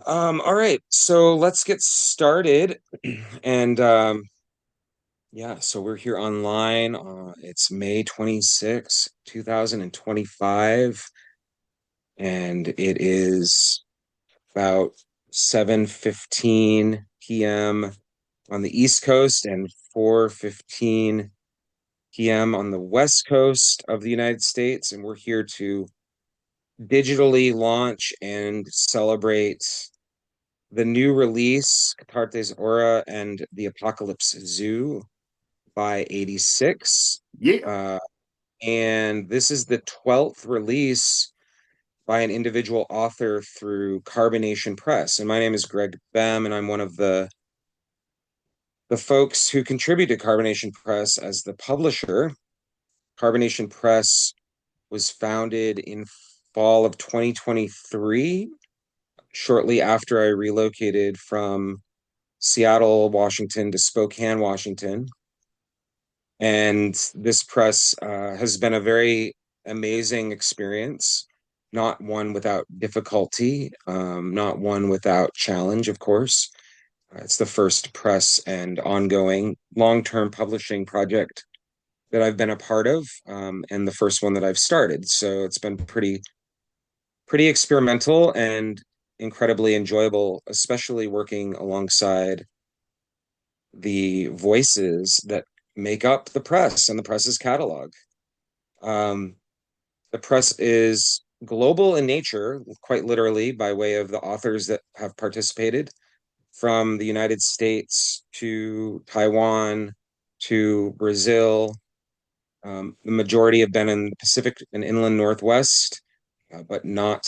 All right, so let's get started. And yeah, so we're here online. It's May 26th, 2025, and it is about 7:15 p.m. on the East Coast and 4:15 p.m. on the West Coast of the United States. And we're here to digitally launch and celebrate the new release, Cathartes Aura and the Apocalypse Zoo by 86. Yeah. Uh, and this is the 12th release by an individual author through Carbonation Press. And my name is Greg Bem, and I'm one of the folks who contribute to Carbonation Press as the publisher. Carbonation Press was founded in fall of 2023, shortly after I relocated from Seattle, Washington to Spokane, Washington. And this press has been a very amazing experience, not one without difficulty, not one without challenge, of course. It's the first press and ongoing long-term publishing project that I've been a part of, and the first one that I've started. So it's been pretty experimental and incredibly enjoyable, especially working alongside the voices that make up the press and the press's catalog. Um, the press is global in nature, quite literally, by way of the authors that have participated from the United States to Taiwan to Brazil. The majority have been in the Pacific and inland Northwest, but not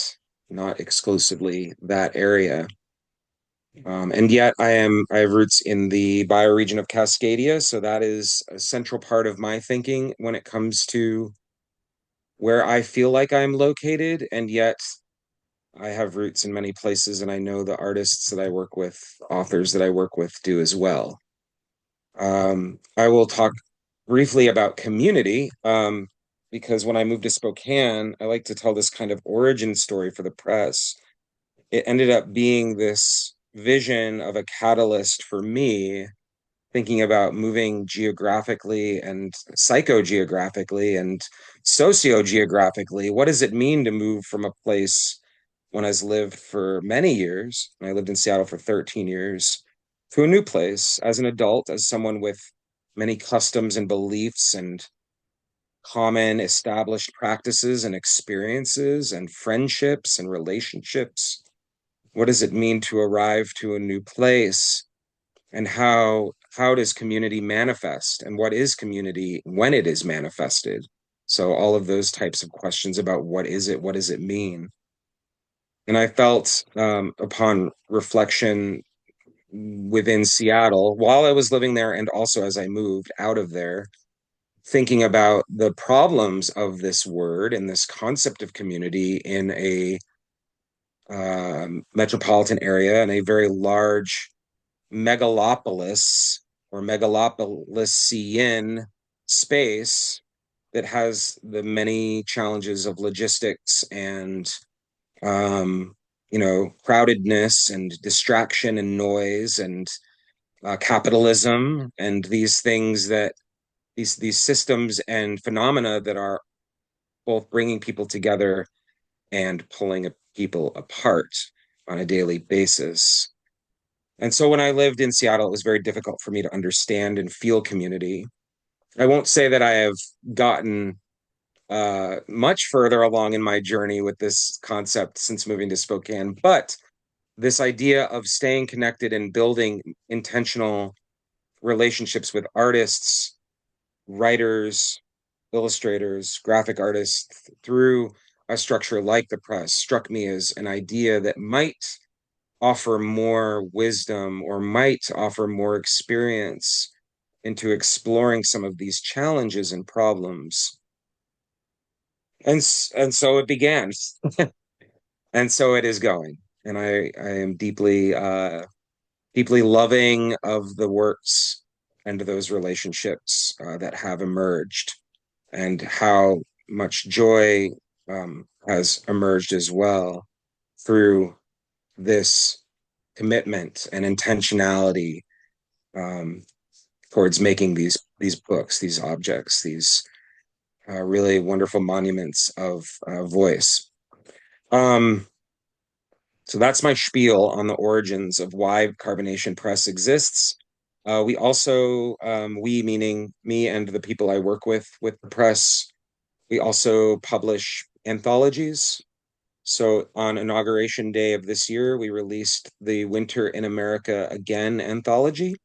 exclusively that area. And yet I have roots in the bioregion of Cascadia, so that is a central part of my thinking when it comes to where I feel like I'm located, and yet I have roots in many places, and I know the artists that I work with, authors that I work with do as well. I will talk briefly about community, because when I moved to Spokane, I like to tell this kind of origin story for the press. It ended up being this vision of a catalyst for me thinking about moving geographically and psychogeographically and sociogeographically. What does it mean to move from a place when I've lived for many years, and I lived in Seattle for 13 years, to a new place as an adult, as someone with many customs and beliefs and common established practices and experiences and friendships and relationships? What does it mean to arrive to a new place? And how does community manifest, and what is community when it is manifested? So all of those types of questions about what does it mean? And I felt, upon reflection within Seattle while I was living there, and also as I moved out of there, thinking about the problems of this word and this concept of community in a metropolitan area, in a very large megalopolis or megalopolisian space that has the many challenges of logistics and um, crowdedness and distraction and noise and capitalism and these things that these systems and phenomena that are both bringing people together and pulling people apart on a daily basis. And so when I lived in Seattle, it was very difficult for me to understand and feel community. I won't say that I have gotten much further along in my journey with this concept since moving to Spokane, but this idea of staying connected and building intentional relationships with artists, writers, illustrators, graphic artists through a structure like the press struck me as an idea that might offer more wisdom or might offer more experience into exploring some of these challenges and problems. And so it began, and so it is going. And I am deeply loving of the works and those relationships that have emerged, and how much joy has emerged as well through this commitment and intentionality um, towards making these books, these objects, these really wonderful monuments of voice. Um, so that's my spiel on the origins of why Carbonation Press exists. We also, we meaning me and the people I work with the press, we also publish anthologies. So on Inauguration Day of this year, we released the Winter in America Again anthology.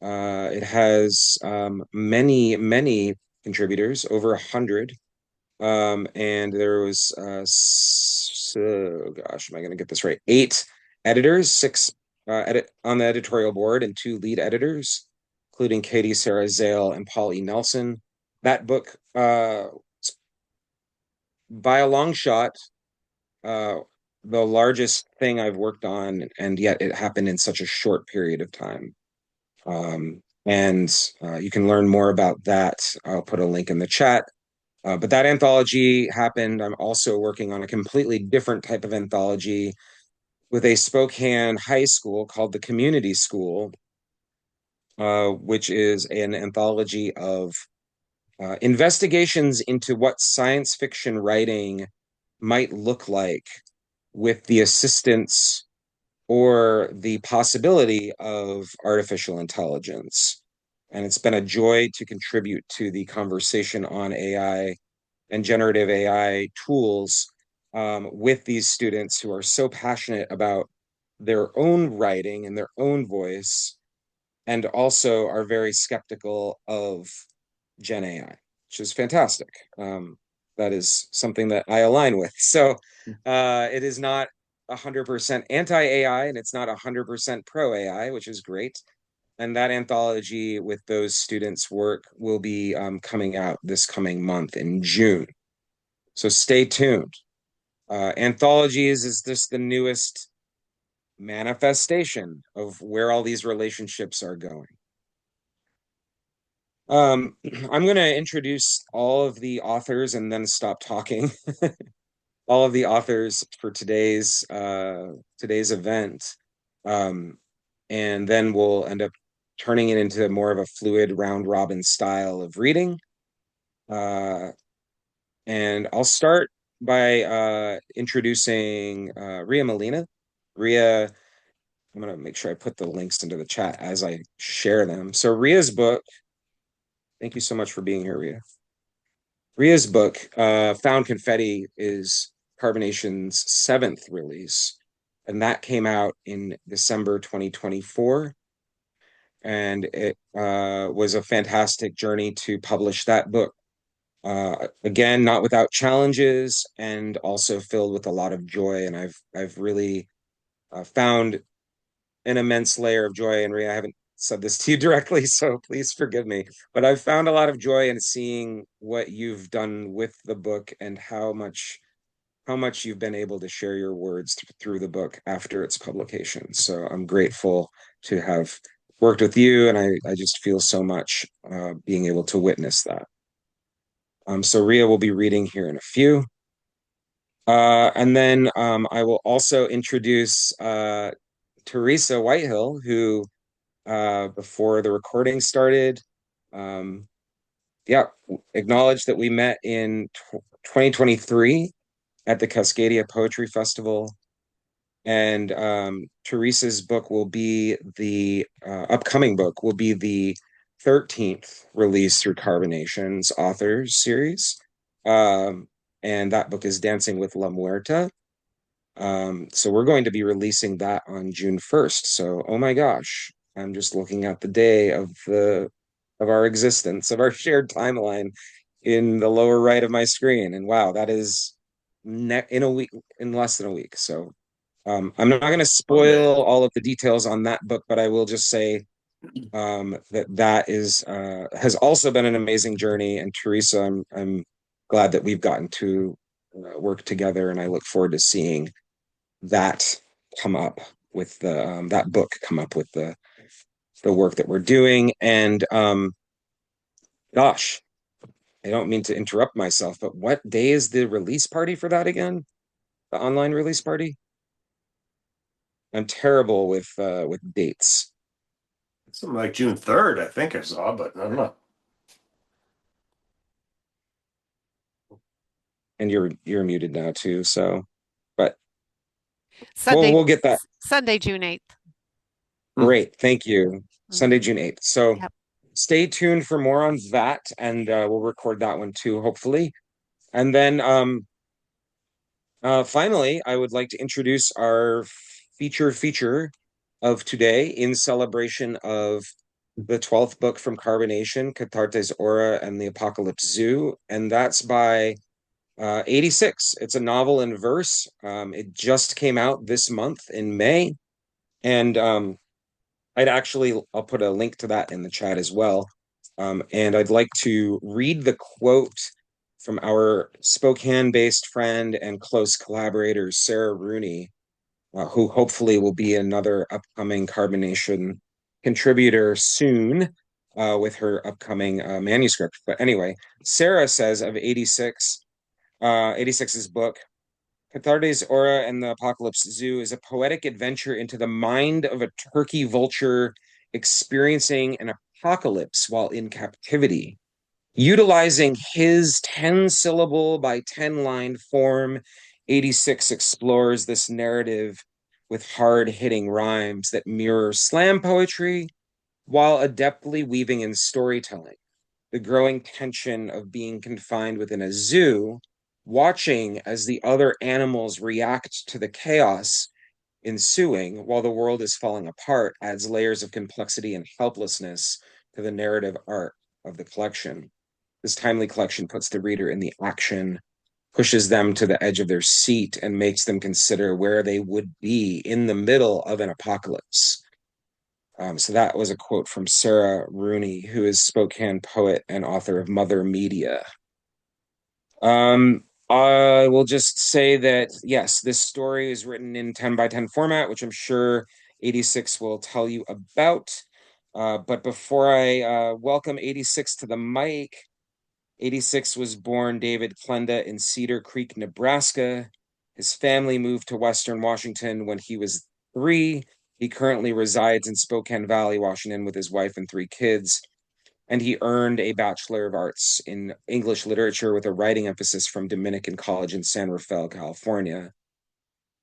It has many contributors, over 100. And there was, so, gosh, am I going to get this right? 8 editors, six edit on the editorial board, and 2 lead editors, including Katie Sarah Zale and Paul E. Nelson. That book, by a long shot, uh, the largest thing I've worked on, and yet it happened in such a short period of time. And you can learn more about that. I'll put a link in the chat. But that anthology happened. I'm also working on a completely different type of anthology with a Spokane high school called the Community School, which is an anthology of investigations into what science fiction writing might look like with the assistance or the possibility of artificial intelligence. And it's been a joy to contribute to the conversation on AI and generative AI tools with these students who are so passionate about their own writing and their own voice, and also are very skeptical of Gen AI, which is fantastic. That is something that I align with. So it is not 100% anti-AI, and it's not 100% pro-AI, which is great. And that anthology with those students' work will be coming out this coming month in June. So stay tuned. Anthologies is just the newest manifestation of where all these relationships are going. I'm going to introduce all of the authors and then stop talking. All of the authors for today's event, um, and then we'll end up turning it into more of a fluid round robin style of reading. And I'll start by introducing Rhea Melina. Rhea, I'm going to make sure I put the links into the chat as I share them. So Rhea's book, thank you so much for being here, Rhea. Rhea's book, Found Confetti, is Carbonation's 7th release, and that came out in December 2024. And it was a fantastic journey to publish that book. Again, not without challenges, and also filled with a lot of joy. And I've really found an immense layer of joy. And Rhea, I haven't said this to you directly, so please forgive me. But I've found a lot of joy in seeing what you've done with the book and how much you've been able to share your words through the book after its publication. So I'm grateful to have worked with you, and I just feel so much being able to witness that. So Rhea will be reading here in a few. And then I will also introduce Theresa Whitehill, who before the recording started, yeah, acknowledged that we met in 2023 at the Cascadia Poetry Festival. And Theresa's book will be the upcoming book will be the 13th release through Carbonation's authors series. And that book is Dancing with La Muerta. So we're going to be releasing that on June 1st. So, oh my gosh, I'm just looking at the day of our existence, of our shared timeline in the lower right of my screen. And wow, that is in a week, in less than a week. So I'm not going to spoil all of the details on that book, but I will just say that is has also been an amazing journey. And Theresa, I'm glad that we've gotten to work together, and I look forward to seeing that come up with that book come up with the work that we're doing. And gosh, I don't mean to interrupt myself, but what day is the release party for that again? The online release party? I'm terrible with dates. Something like June 3rd, I think I saw, but I don't know. And you're muted now too, so but we'll Sunday, we'll get that. Sunday, June 8th. Hmm. Great. Thank you. Sunday, Hmm. June 8th. So Yep. stay tuned for more on that, and we'll record that one too, hopefully. And then finally, I would like to introduce our feature of today in celebration of the 12th book from Carbonation, Cathartes Aura and the Apocalypse Zoo, and that's by 86. It's a novel in verse. It just came out this month in May, and I'll put a link to that in the chat as well. And I'd like to read the quote from our Spokane-based friend and close collaborator, Sarah Rooney, who hopefully will be another upcoming Carbonation contributor soon with her upcoming manuscript. But anyway, Sarah says of 86, 86's book, Cathartes Aura and the Apocalypse Zoo is a poetic adventure into the mind of a turkey vulture experiencing an apocalypse while in captivity. Utilizing his 10 syllable by 10 line form, 86 explores this narrative with hard hitting rhymes that mirror slam poetry while adeptly weaving in storytelling the growing tension of being confined within a zoo, watching as the other animals react to the chaos ensuing while the world is falling apart adds layers of complexity and helplessness to the narrative art of the collection. This timely collection puts the reader in the action, pushes them to the edge of their seat, and makes them consider where they would be in the middle of an apocalypse. So that was a quote from Sarah Rooney, who is Spokane poet and author of Mother Media. I will just say that, yes, this story is written in 10 by 10 format, which I'm sure 86 will tell you about. But before I welcome 86 to the mic, 86 was born David Klenda in Cedar Creek, Nebraska. His family moved to Western Washington when he was 3. He currently resides in Spokane Valley, Washington, with his wife and 3 kids. And he earned a Bachelor of Arts in English Literature with a writing emphasis from Dominican College in San Rafael, California.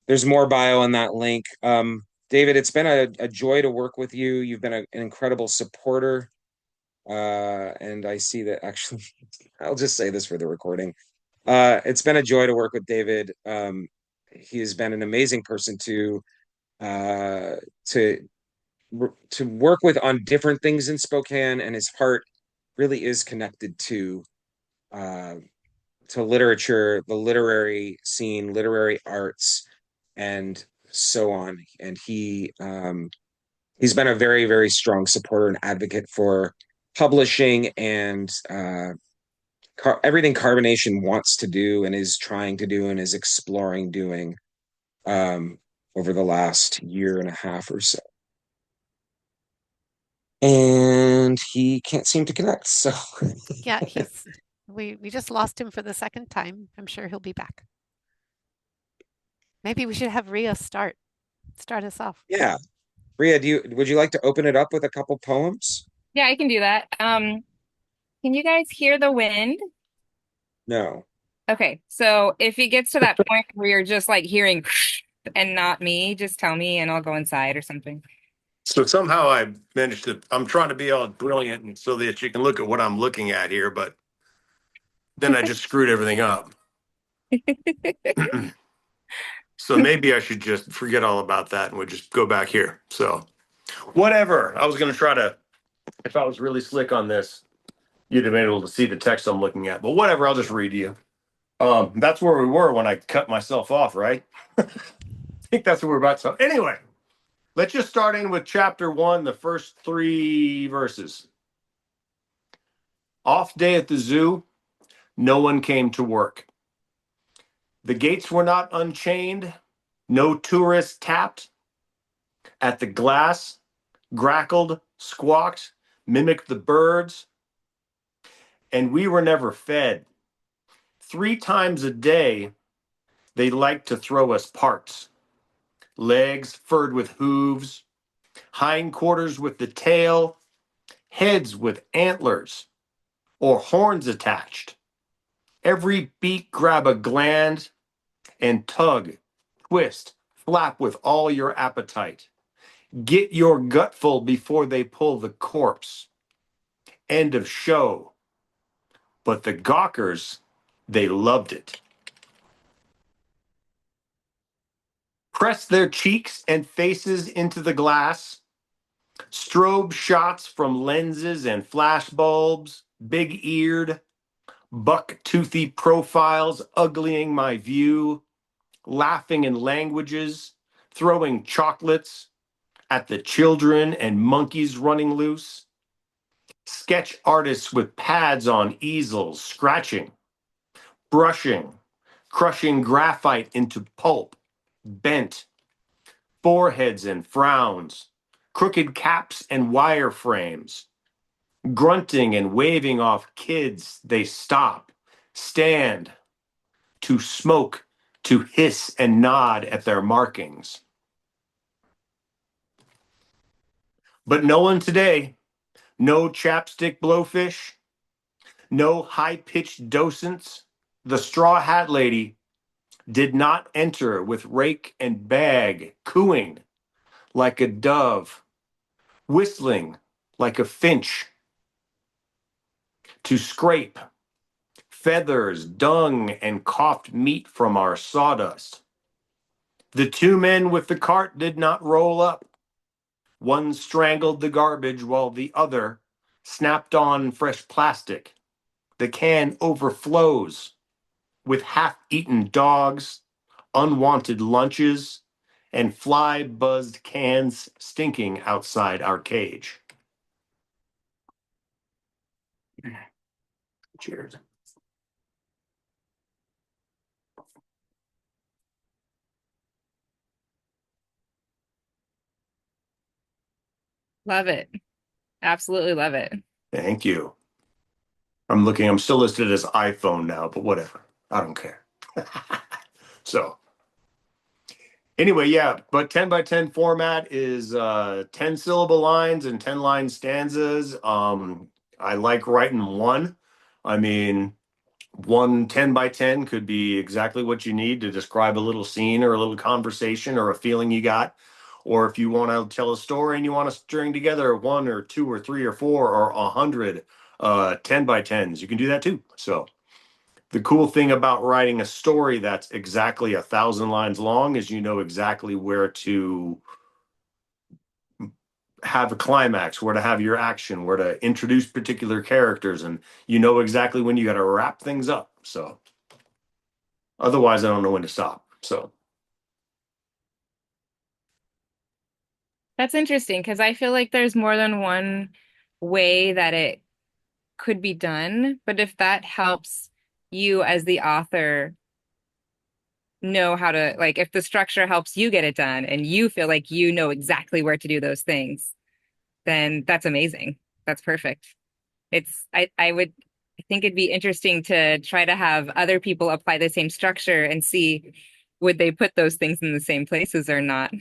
There's more bio on that link. David, it's been a joy to work with you. You've been an incredible supporter. And I see that actually, I'll just say this for the recording. It's been a joy to work with David. He has been an amazing person uh, to to work with on different things in Spokane, and his heart really is connected uh, to literature, the literary scene, literary arts, and so on. And he's been a very, very strong supporter and advocate for publishing and everything Carbonation wants to do and is trying to do and is exploring doing um, over the last year and a half or so. And he can't seem to connect. So Yeah, we just lost him for the second time. I'm sure he'll be back. Maybe we should have Rhea start us off. yeah. Rhea, would you like to open it up with a couple poems? Yeah, I can do that. Can you guys hear the wind? No. Okay, so if it gets to that point where you're just like hearing and not me, just tell me and I'll go inside or something. So somehow I managed to, I'm trying to be all brilliant and so that you can look at what I'm looking at here, but then I just screwed everything up. So maybe I should just forget all about that and we'll just go back here. So whatever. I was going to try to, if I was really slick on this, you'd have been able to see the text I'm looking at. But whatever, I'll just read you. That's where we were when I cut myself off, right? I think that's what we're about to. Anyway, let's just start in with chapter 1, the first 3 verses. Off day at the zoo, no one came to work. The gates were not unchained, no tourists tapped. At the glass, grackled, squawked, mimicked the birds, and we were never fed. 3 times a day, they liked to throw us parts. legs furred with hooves, hindquarters with the tail, heads with antlers or horns attached. Every beak grab a gland and tug, twist, flap with all your appetite. Get your gutful before they pull the corpse. End of show. But the gawkers, they loved it. Press their cheeks and faces into the glass. Strobe shots from lenses and flash bulbs, big-eared, buck-toothy profiles uglying my view, laughing in languages, throwing chocolates at the children and monkeys running loose. Sketch artists with pads on easels, scratching, brushing, crushing graphite into pulp, bent, foreheads and frowns, crooked caps and wireframes, grunting and waving off kids. They stop, stand, to smoke, to hiss and nod at their markings. But no one today, no chapstick blowfish, no high-pitched docents. The straw hat lady did not enter with rake and bag, cooing like a dove, whistling like a finch, to scrape feathers, dung, and coughed meat from our sawdust. The two men with the cart did not roll up. One strangled the garbage while the other snapped on fresh plastic. The can overflows with half-eaten dogs, unwanted lunches, and fly-buzzed cans stinking outside our cage. Cheers. Love it. Absolutely love it. Thank you. I'm still listed as iPhone now, but whatever. I don't care. So anyway, yeah, but 10 by 10 format is 10 syllable lines and 10 line stanzas. I like writing one. I mean, one 10 by 10 could be exactly what you need to describe a little scene or a little conversation or a feeling you got. Or if you want to tell a story and you want to string together one or two or three or four or 100 10 by 10s, you can do that too. So the cool thing about writing a story that's exactly 1,000 lines long is you know exactly where to have a climax, where to have your action, where to introduce particular characters, and you know exactly when you got to wrap things up. So otherwise, I don't know when to stop. So That's interesting because I feel like there's more than one way that it could be done. But if that helps you as the author know how to, like, if the structure helps you get it done and you feel like you know exactly where to do those things, then that's amazing. That's perfect. I think it'd be interesting to try to have other people apply the same structure and see would they put those things in the same places or not.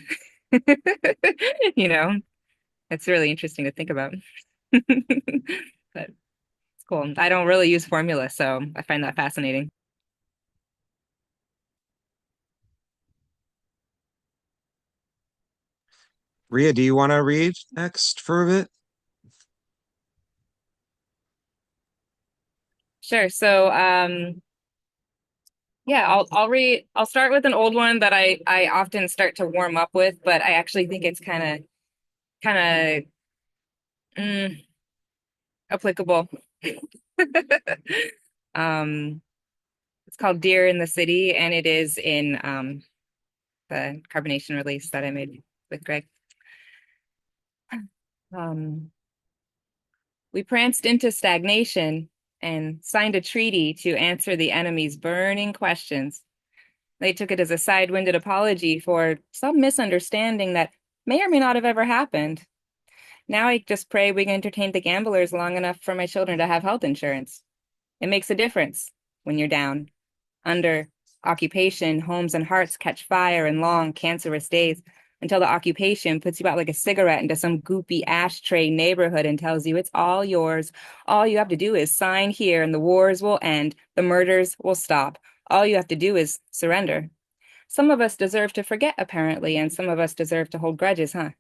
You know, it's really interesting to think about. But it's cool. I don't really use formula, so I find that fascinating. Rhea, do you want to read next for a bit? Sure. So, yeah, I'll start with an old one that I often start to warm up with, but I actually think it's kind of applicable. Um, it's called Deer in the City, and it is in the Carbonation release that I made with Greg. Um, we pranced into stagnation and signed a treaty to answer the enemy's burning questions. They took it as a side-winded apology for some misunderstanding that may or may not have ever happened. Now I just pray we can entertain the gamblers long enough for my children to have health insurance. It makes a difference when you're down, under, Occupation, homes and hearts catch fire in long, cancerous days until the occupation puts you out like a cigarette into some goopy ashtray neighborhood and tells you it's all yours. All you have to do is sign here and the wars will end. The murders will stop. All you have to do is surrender. Some of us deserve to forget, apparently, and some of us deserve to hold grudges, huh?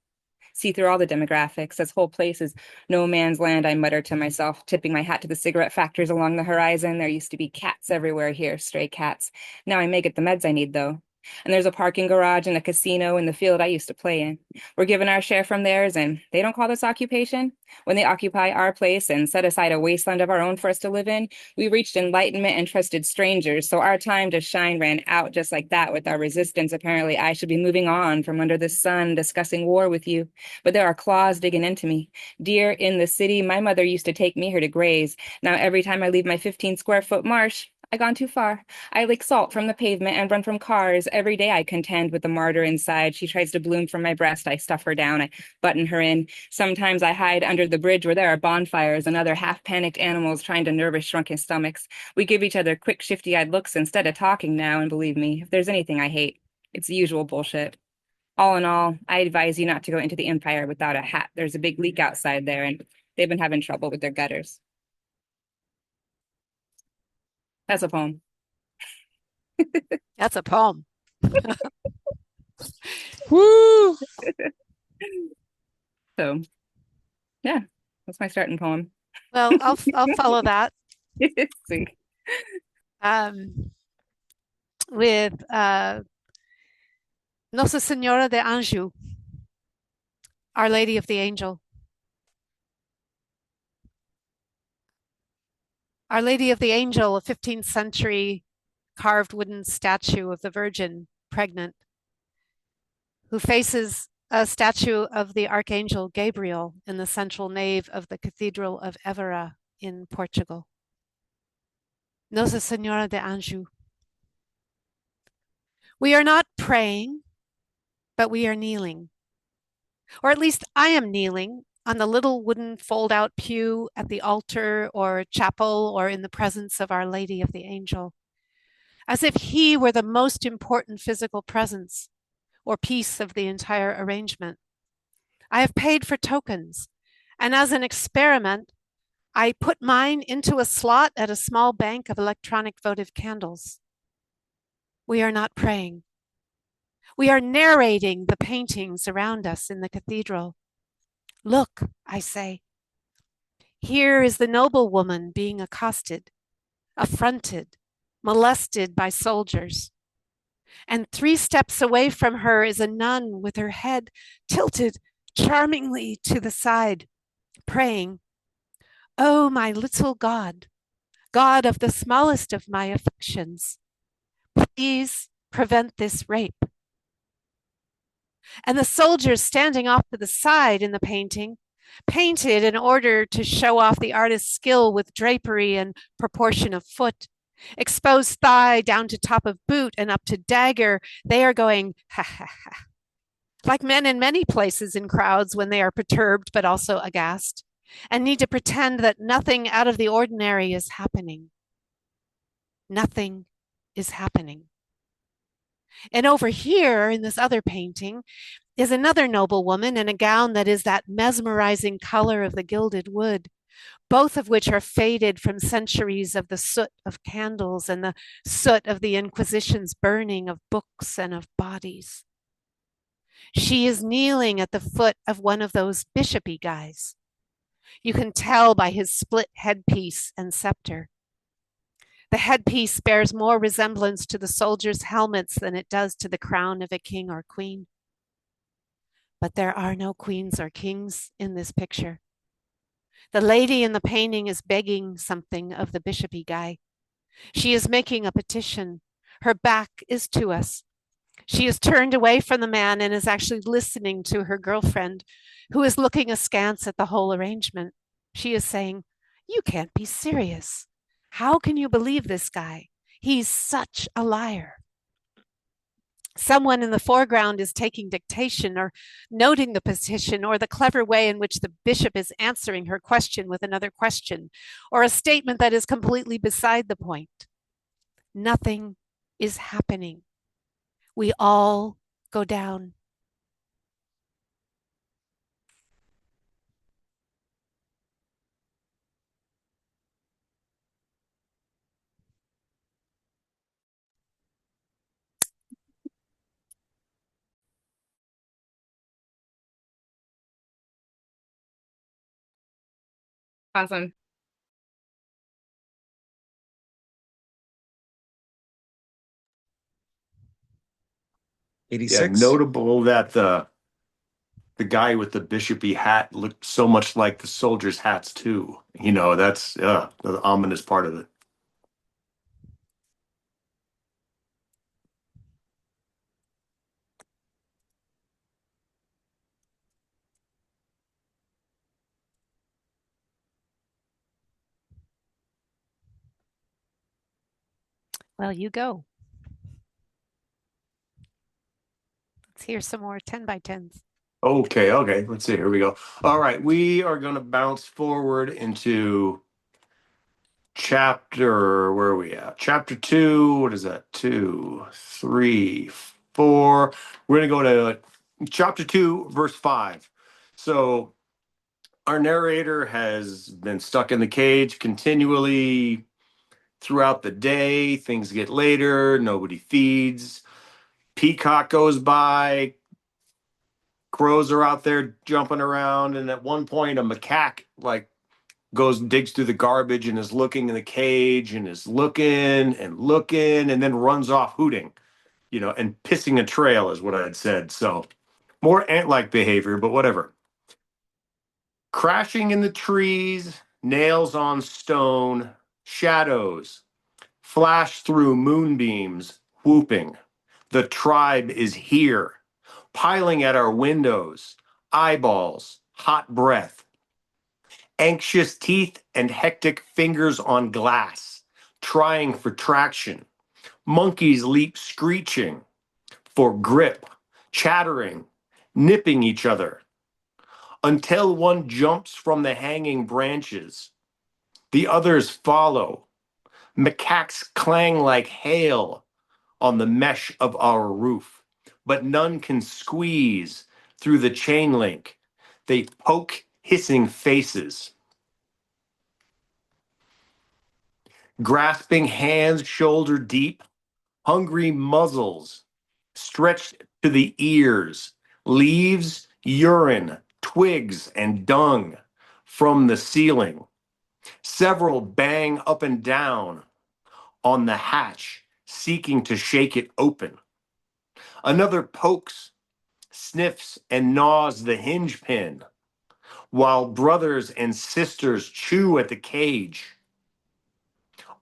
See through all the demographics. This whole place is no man's land, I mutter to myself, tipping my hat to the cigarette factories along the horizon. There used to be cats everywhere here, stray cats. Now I may get the meds I need, though. And there's a parking garage and a casino in the field I used to play in. We're given our share from theirs, and they don't call this occupation. When they occupy our place and set aside a wasteland of our own for us to live in, we reached enlightenment and trusted strangers, so our time to shine ran out just like that with our resistance. Apparently, I should be moving on from under the sun, discussing war with you. But there are claws digging into me. Deer in the city, my mother used to take me here to graze. Now every time I leave my 15-square-foot marsh, I gone too far. I lick salt from the pavement and run from cars. Every day I contend with the martyr inside. She tries to bloom from my breast. I stuff her down. I button her in. Sometimes I hide under the bridge where there are bonfires and other half-panicked animals trying to nourish shrunken stomachs. We give each other quick, shifty-eyed looks instead of talking now, and believe me, if there's anything I hate, it's the usual bullshit. All in all, I advise you not to go into the Empire without a hat. There's a big leak outside there, and they've been having trouble with their gutters. That's a poem. That's a poem. Woo! So, yeah, that's my starting poem. Well, I'll follow that See. With Nossa Senhora de Anjou, Our Lady of the Angel. Our Lady of the Angel, a 15th century carved wooden statue of the Virgin pregnant, who faces a statue of the Archangel Gabriel in the central nave of the Cathedral of Évora in Portugal. Nossa Senhora de Anjou. We are not praying, but we are kneeling. Or at least I am kneeling on the little wooden fold-out pew at the altar or chapel or in the presence of Our Lady of the Angel, as if he were the most important physical presence or piece of the entire arrangement. I have paid for tokens, and as an experiment, I put mine into a slot at a small bank of electronic votive candles. We are not praying. We are narrating the paintings around us in the cathedral. Look, I say. Here is the noblewoman being accosted, affronted, molested by soldiers. And 3 steps away from her is a nun with her head tilted charmingly to the side, praying, "Oh, my little God, God of the smallest of my affections, please prevent this rape." And the soldiers standing off to the side in the painting, painted in order to show off the artist's skill with drapery and proportion of foot, exposed thigh down to top of boot and up to dagger, they are going, ha ha ha. Like men in many places in crowds when they are perturbed but also aghast, and need to pretend that nothing out of the ordinary is happening. Nothing is happening. And over here in this other painting is another noblewoman in a gown that is that mesmerizing color of the gilded wood, both of which are faded from centuries of the soot of candles and the soot of the Inquisition's burning of books and of bodies. She is kneeling at the foot of one of those bishopy guys. You can tell by his split headpiece and scepter. The headpiece bears more resemblance to the soldiers' helmets than it does to the crown of a king or queen. But there are no queens or kings in this picture. The lady in the painting is begging something of the bishopy guy. She is making a petition. Her back is to us. She is turned away from the man and is actually listening to her girlfriend, who is looking askance at the whole arrangement. She is saying, "You can't be serious. How can you believe this guy? He's such a liar." Someone in the foreground is taking dictation or noting the petition or the clever way in which the bishop is answering her question with another question or a statement that is completely beside the point. Nothing is happening. We all go down. Awesome. Yeah, 86. notable that the guy with the bishopy hat looked so much like the soldiers' hats too. You know, that's the ominous part of it. Well, you go. Let's hear some more 10 by 10s. Okay. Let's see. Here we go. All right, we are going to bounce forward into chapter. Where are we at? Chapter 2. What is that? 2, 3, 4. We're going to go to chapter 2, verse 5. So our narrator has been stuck in the cage continually throughout the day. Things get later. Nobody feeds. Peacock goes by. Crows are out there jumping around, and at one point, a macaque goes and digs through the garbage and is looking in the cage and is looking and then runs off hooting, and pissing a trail is what I had said. So more ant-like behavior, but whatever. Crashing in the trees, nails on stone, shadows flash through moonbeams, whooping. The tribe is here, piling at our windows, eyeballs, hot breath, anxious teeth and hectic fingers on glass, trying for traction. Monkeys leap screeching for grip, chattering, nipping each other, until one jumps from the hanging branches. The others follow. Macaques clang like hail on the mesh of our roof, but none can squeeze through the chain link. They poke hissing faces. Grasping hands shoulder deep, hungry muzzles stretched to the ears, leaves, urine, twigs, and dung from the ceiling. Several bang up and down on the hatch, seeking to shake it open. Another pokes, sniffs, and gnaws the hinge pin, while brothers and sisters chew at the cage.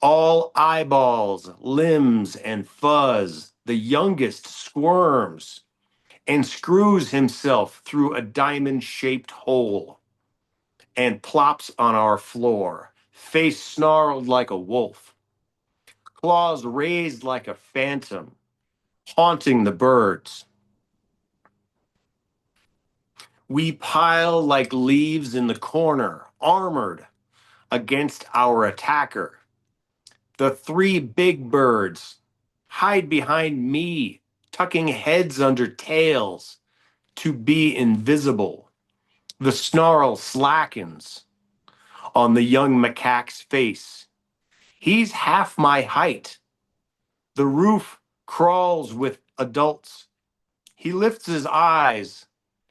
All eyeballs, limbs, and fuzz, the youngest squirms and screws himself through a diamond-shaped hole and plops on our floor, face snarled like a wolf, claws raised like a phantom, haunting the birds. We pile like leaves in the corner, armored against our attacker. The three big birds hide behind me, tucking heads under tails to be invisible. The snarl slackens on the young macaque's face. He's half my height. The roof crawls with adults. He lifts his eyes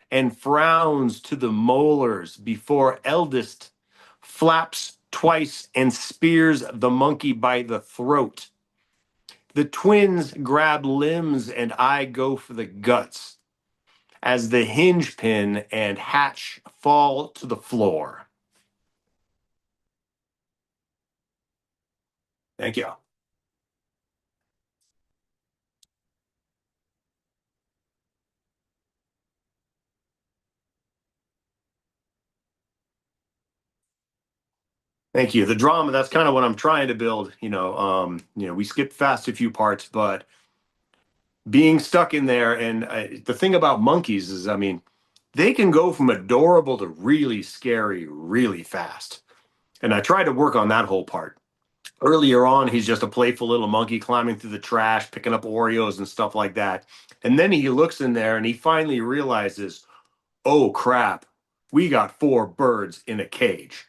and frowns to the molars before eldest flaps twice and spears the monkey by the throat. The twins grab limbs and I go for the guts as the hinge pin and hatch fall to the floor. Thank you. Thank you. The drama, that's kind of what I'm trying to build. We skipped fast a few parts, but being stuck in there, and the thing about monkeys is, they can go from adorable to really scary really fast. And I tried to work on that whole part. Earlier on, he's just a playful little monkey climbing through the trash, picking up Oreos and stuff like that. And then he looks in there and he finally realizes, oh crap, we got four birds in a cage.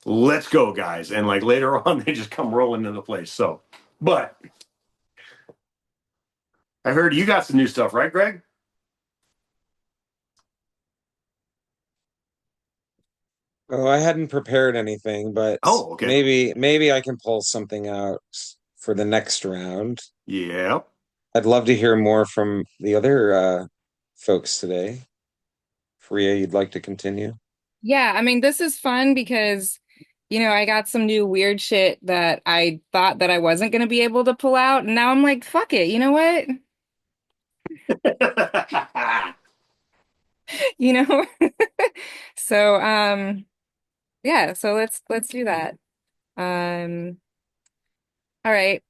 Let's go, guys. And like later on, they just come rolling into place. So, but I heard you got some new stuff, right, Greg? Oh, I hadn't prepared anything, but Oh, okay. maybe I can pull something out for the next round. Yeah. I'd love to hear more from the other folks today. Rhea, you'd like to continue? Yeah, I mean, this is fun because, I got some new weird shit that I thought that I wasn't going to be able to pull out. And now I'm like, fuck it. You know what? You know? So, yeah, so let's do that. Um, all right.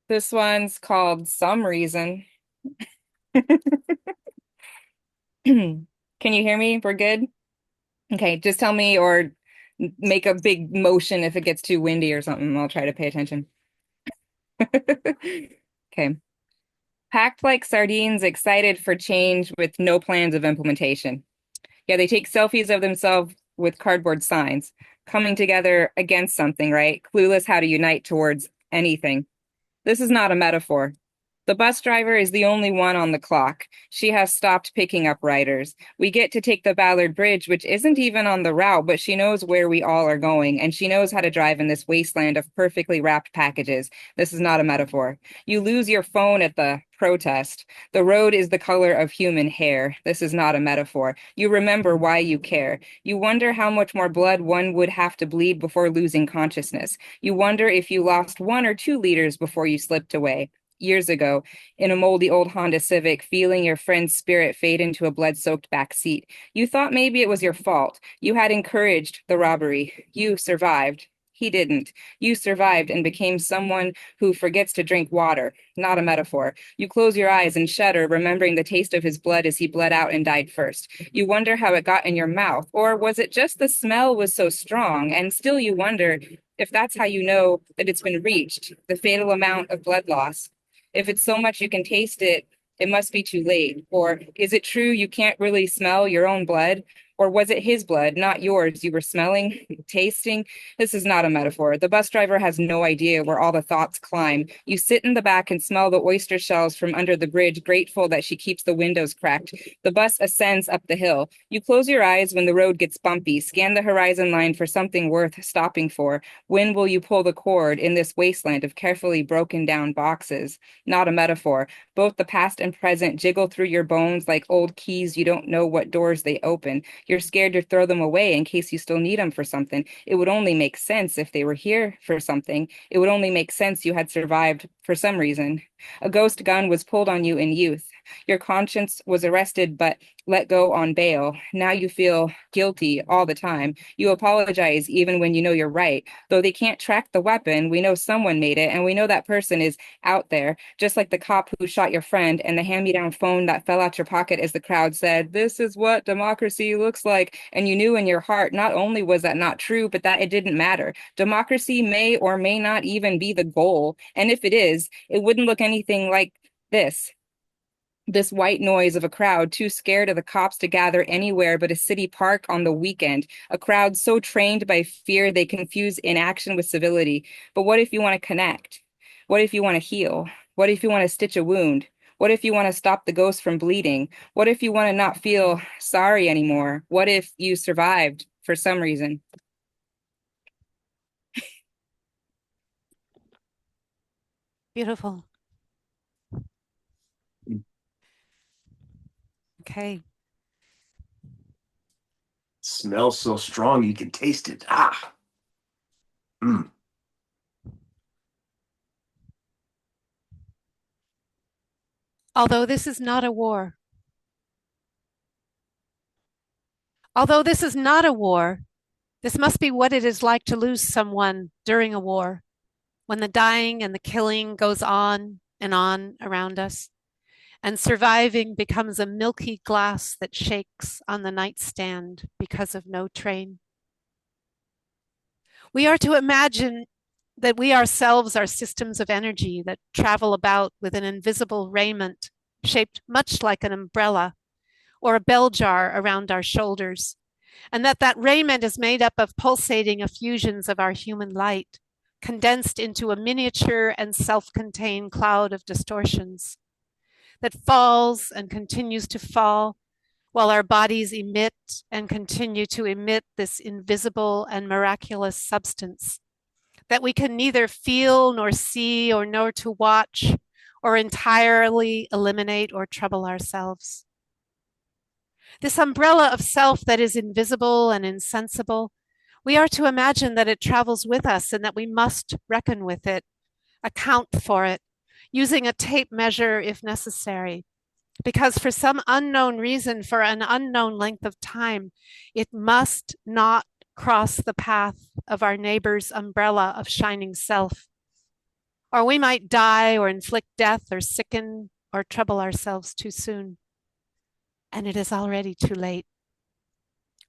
This one's called Some Reason. Can you hear me? We're good? Okay, just tell me or make a big motion if it gets too windy or something. I'll try to pay attention. Okay. Packed like sardines, excited for change with no plans of implementation. Yeah, they take selfies of themselves with cardboard signs, coming together against something, right? Clueless how to unite towards anything. This is not a metaphor. The bus driver is the only one on the clock. She has stopped picking up riders. We get to take the Ballard Bridge, which isn't even on the route, but she knows where we all are going, and she knows how to drive in this wasteland of perfectly wrapped packages. This is not a metaphor. You lose your phone at the protest. The road is the color of human hair. This is not a metaphor. You remember why you care. You wonder how much more blood one would have to bleed before losing consciousness. You wonder if you lost 1 or 2 liters before you slipped away. Years ago, in a moldy old Honda Civic, feeling your friend's spirit fade into a blood-soaked back seat. You thought maybe it was your fault. You had encouraged the robbery. You survived. He didn't. You survived and became someone who forgets to drink water. Not a metaphor. You close your eyes and shudder, remembering the taste of his blood as he bled out and died first. You wonder how it got in your mouth, or was it just the smell was so strong? And still you wonder if that's how you know that it's been reached, the fatal amount of blood loss. If it's so much you can taste it, it must be too late. Or is it true you can't really smell your own blood? Or was it his blood, not yours, you were smelling, tasting? This is not a metaphor. The bus driver has no idea where all the thoughts climb. You sit in the back and smell the oyster shells from under the bridge, grateful that she keeps the windows cracked. The bus ascends up the hill. You close your eyes when the road gets bumpy, scan the horizon line for something worth stopping for. When will you pull the cord in this wasteland of carefully broken down boxes? Not a metaphor. Both the past and present jiggle through your bones like old keys. You don't know what doors they open. You're scared to throw them away in case you still need them for something. It would only make sense if they were here for something. It would only make sense you had survived for some reason. A ghost gun was pulled on you in youth. Your conscience was arrested but let go on bail. Now you feel guilty all the time. You apologize even when you know you're right. Though they can't track the weapon, we know someone made it, and we know that person is out there, just like the cop who shot your friend and the hand-me-down phone that fell out your pocket as the crowd said, "This is what democracy looks like." And you knew in your heart not only was that not true, but that it didn't matter. Democracy may or may not even be the goal. And if it is, it wouldn't look anything like this. This white noise of a crowd too scared of the cops to gather anywhere but a city park on the weekend, a crowd so trained by fear they confuse inaction with civility. But what if you want to connect? What if you want to heal? What if you want to stitch a wound? What if you want to stop the ghost from bleeding? What if you want to not feel sorry anymore? What if you survived for some reason? Beautiful. Okay. Smells so strong you can taste it. Ah. Mm. Although this is not a war. Although this is not a war, this must be what it is like to lose someone during a war, when the dying and the killing goes on and on around us, and surviving becomes a milky glass that shakes on the nightstand because of no train. We are to imagine that we ourselves are systems of energy that travel about with an invisible raiment shaped much like an umbrella or a bell jar around our shoulders, and that raiment is made up of pulsating effusions of our human light, condensed into a miniature and self-contained cloud of distortions that falls and continues to fall while our bodies emit and continue to emit this invisible and miraculous substance that we can neither feel nor see or nor to watch or entirely eliminate or trouble ourselves. This umbrella of self that is invisible and insensible, we are to imagine that it travels with us and that we must reckon with it, account for it, using a tape measure if necessary, because for some unknown reason, for an unknown length of time, it must not cross the path of our neighbor's umbrella of shining self. Or we might die or inflict death or sicken or trouble ourselves too soon. And it is already too late.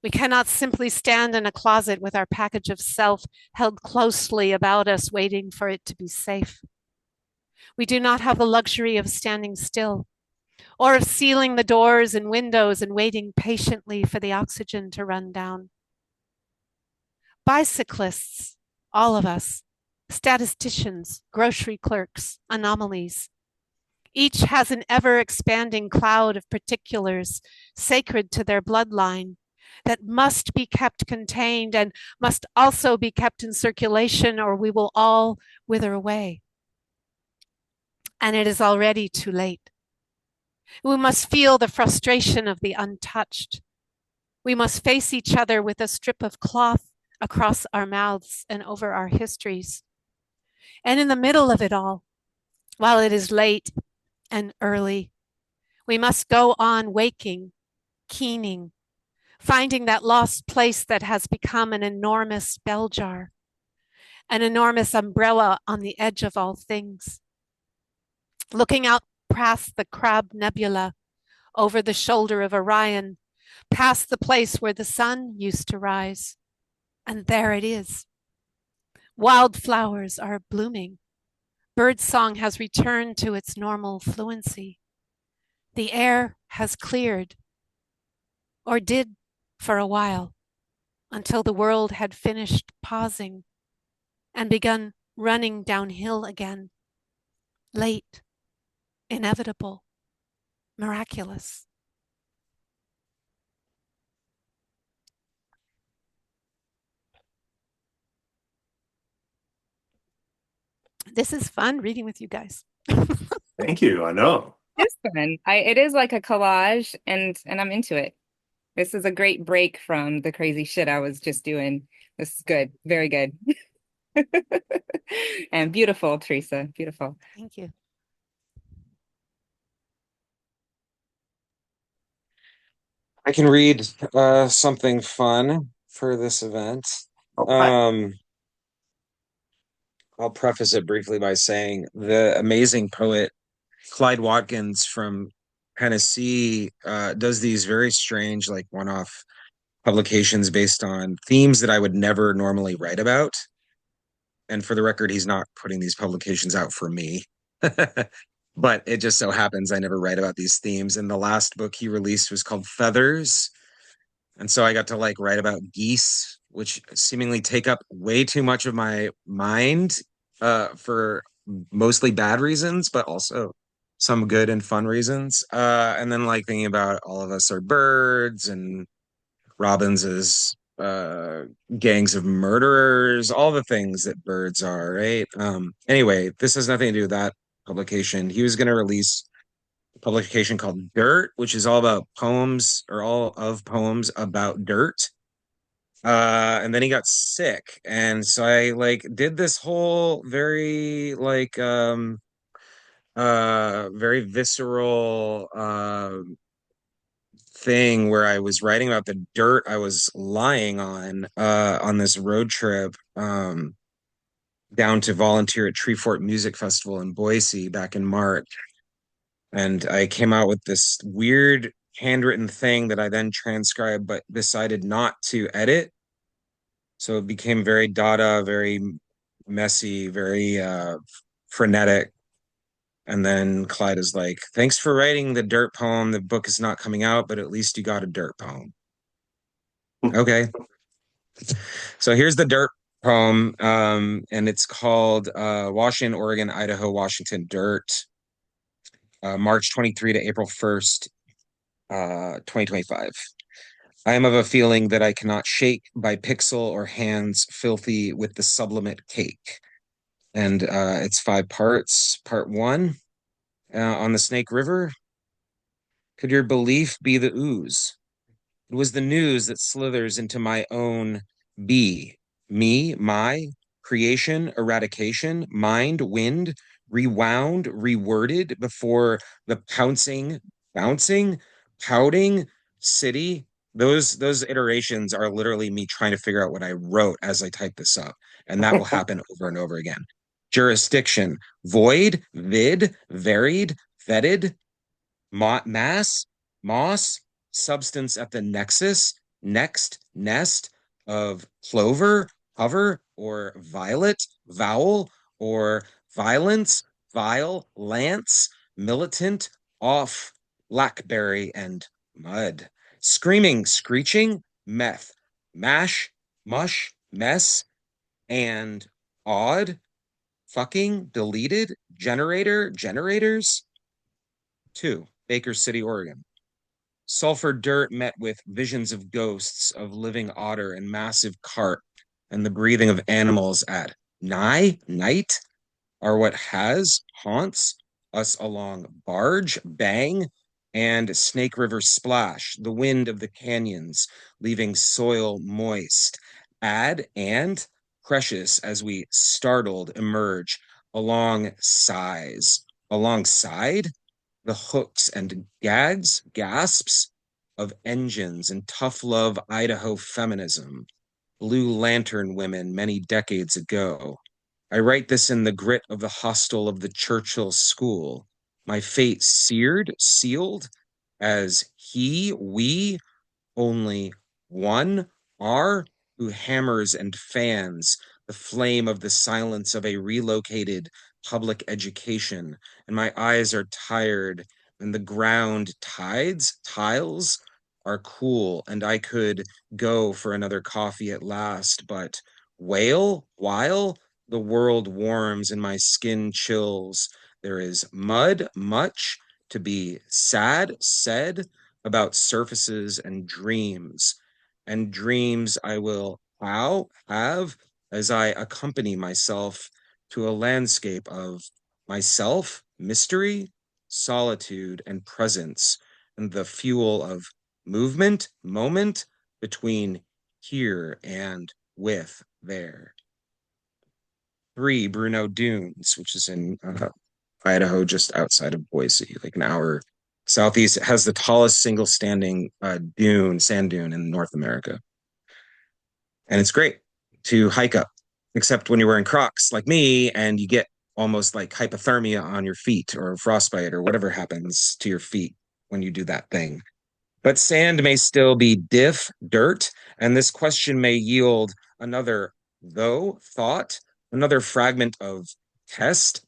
We cannot simply stand in a closet with our package of self held closely about us, waiting for it to be safe. We do not have the luxury of standing still, or of sealing the doors and windows and waiting patiently for the oxygen to run down. Bicyclists, all of us, statisticians, grocery clerks, anomalies. Each has an ever-expanding cloud of particulars sacred to their bloodline that must be kept contained and must also be kept in circulation, or we will all wither away. And it is already too late. We must feel the frustration of the untouched. We must face each other with a strip of cloth across our mouths and over our histories. And in the middle of it all, while it is late and early, we must go on waking, keening, finding that lost place that has become an enormous bell jar, an enormous umbrella on the edge of all things. Looking out past the Crab Nebula, over the shoulder of Orion, past the place where the sun used to rise. And there it is. Wildflowers are blooming. Birdsong has returned to its normal fluency. The air has cleared, or did for a while, until the world had finished pausing and begun running downhill again. Late, inevitable, miraculous. This is fun reading with you guys. Thank you. I know. It's fun. It is like a collage, and I'm into it. This is a great break from the crazy shit I was just doing. This is good. Very good. And beautiful, Theresa. Beautiful. Thank you. I can read something fun for this event. I'll preface it briefly by saying the amazing poet Clyde Watkins from Tennessee does these very strange, like one-off publications based on themes that I would never normally write about. And for the record, he's not putting these publications out for me. But it just so happens I never write about these themes. And the last book he released was called Feathers. And so I got to like write about geese, which seemingly take up way too much of my mind for mostly bad reasons, but also some good and fun reasons. And then like thinking about all of us are birds and robins as gangs of murderers, all the things that birds are, right? Anyway, this has nothing to do with that publication. He was going to release a publication called Dirt, which is all about poems or all of poems about dirt. And then he got sick. And so I like did this whole very like very visceral thing where I was writing about the dirt I was lying on this road trip down to volunteer at Treefort Music Festival in Boise back in March. And I came out with this weird handwritten thing that I then transcribed but decided not to edit. So it became very Dada, very messy, very frenetic. And then Clyde is like, "Thanks for writing the dirt poem. The book is not coming out, but at least you got a dirt poem." Okay. So here's the dirt poem, and it's called Washington, Oregon, Idaho, Washington Dirt, March 23 to April 1st, 2025. I am of a feeling that I cannot shake by pixel or hands filthy with the sublimate cake. And it's 5 parts. Part one, on the Snake River, could your belief be the ooze? It was the news that slithers into my own be, me, my, creation, eradication, mind, wind, rewound, reworded before the pouncing, bouncing, pouting, city. Those iterations are literally me trying to figure out what I wrote as I type this up. And that will happen over and over again. Jurisdiction, void, vid, varied, vetted, mass, moss, substance at the nexus, next, nest of clover, hover, or violet, vowel, or violence, vile, lance, militant, off, blackberry, and mud. Screaming, screeching, meth, mash, mush, mess, and odd, fucking, deleted, generator, generators. 2. Baker City, Oregon. Sulfur dirt met with visions of ghosts of living otter and massive carp and the breathing of animals at night are what has haunts us along Barge, Bang, and Snake River Splash, the wind of the canyons, leaving soil moist. Add and precious as we startled emerge alongside the hooks and gags, gasps of engines and tough love Idaho feminism, Blue Lantern women many decades ago. I write this in the grit of the hostel of the Churchill School, my fate sealed as we, only one are who hammers and fans the flame of the silence of a relocated public education, and my eyes are tired, and the ground tiles are cool, and I could go for another coffee at last, but while the world warms and my skin chills, there is much to be said about surfaces and dreams I will have as I accompany myself to a landscape of myself, mystery, solitude, and presence, and the fuel of moment between here and with there. 3, Bruneau Dunes, which is in Idaho, just outside of Boise, like an hour southeast. It has the tallest single standing sand dune in North America. And it's great to hike up, except when you're wearing Crocs like me and you get almost like hypothermia on your feet or frostbite or whatever happens to your feet when you do that thing. But sand may still be dirt, and this question may yield another thought, another fragment of text,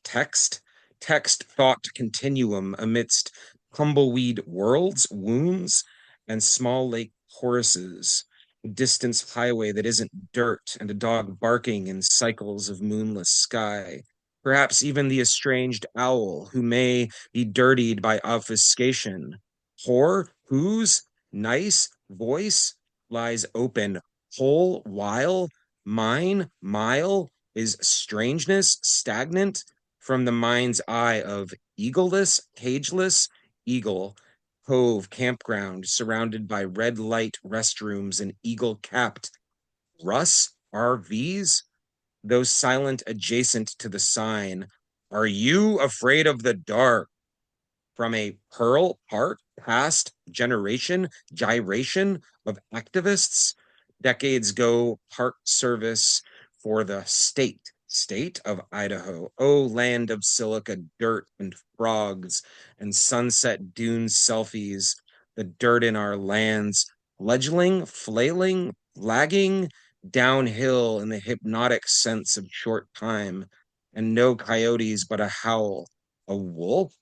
thought continuum amidst tumbleweed worlds, wounds, and small lake choruses, a distance highway that isn't dirt, and a dog barking in cycles of moonless sky. Perhaps even the estranged owl who may be dirtied by obfuscation, whose nice voice lies open whole while mile is strangeness stagnant from the mind's eye of cageless eagle cove campground surrounded by red light restrooms and eagle capped Russ RVs, those silent adjacent to the sign. Are you afraid of the dark? From a Pearl Park past gyration of activists, decades go park service for the state of Idaho. Oh, land of silica, dirt and frogs and sunset dune selfies, the dirt in our lands, fledgling, flailing, lagging, downhill in the hypnotic sense of short time, and no coyotes but a howl. A wolf?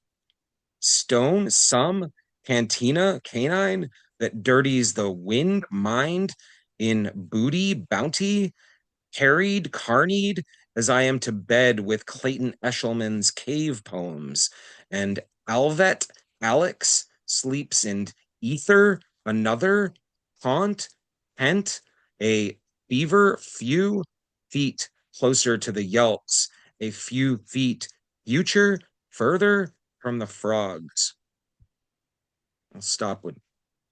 Stone? Some? Cantina? Canine? That dirties the wind mind in booty? Bounty? Harried, carnied, as I am to bed with Clayton Eshelman's cave poems, and Alvet, Alex, sleeps in ether, another, haunt, hent, a fever, few feet closer to the yelps, a few feet future, further from the frogs. I'll stop with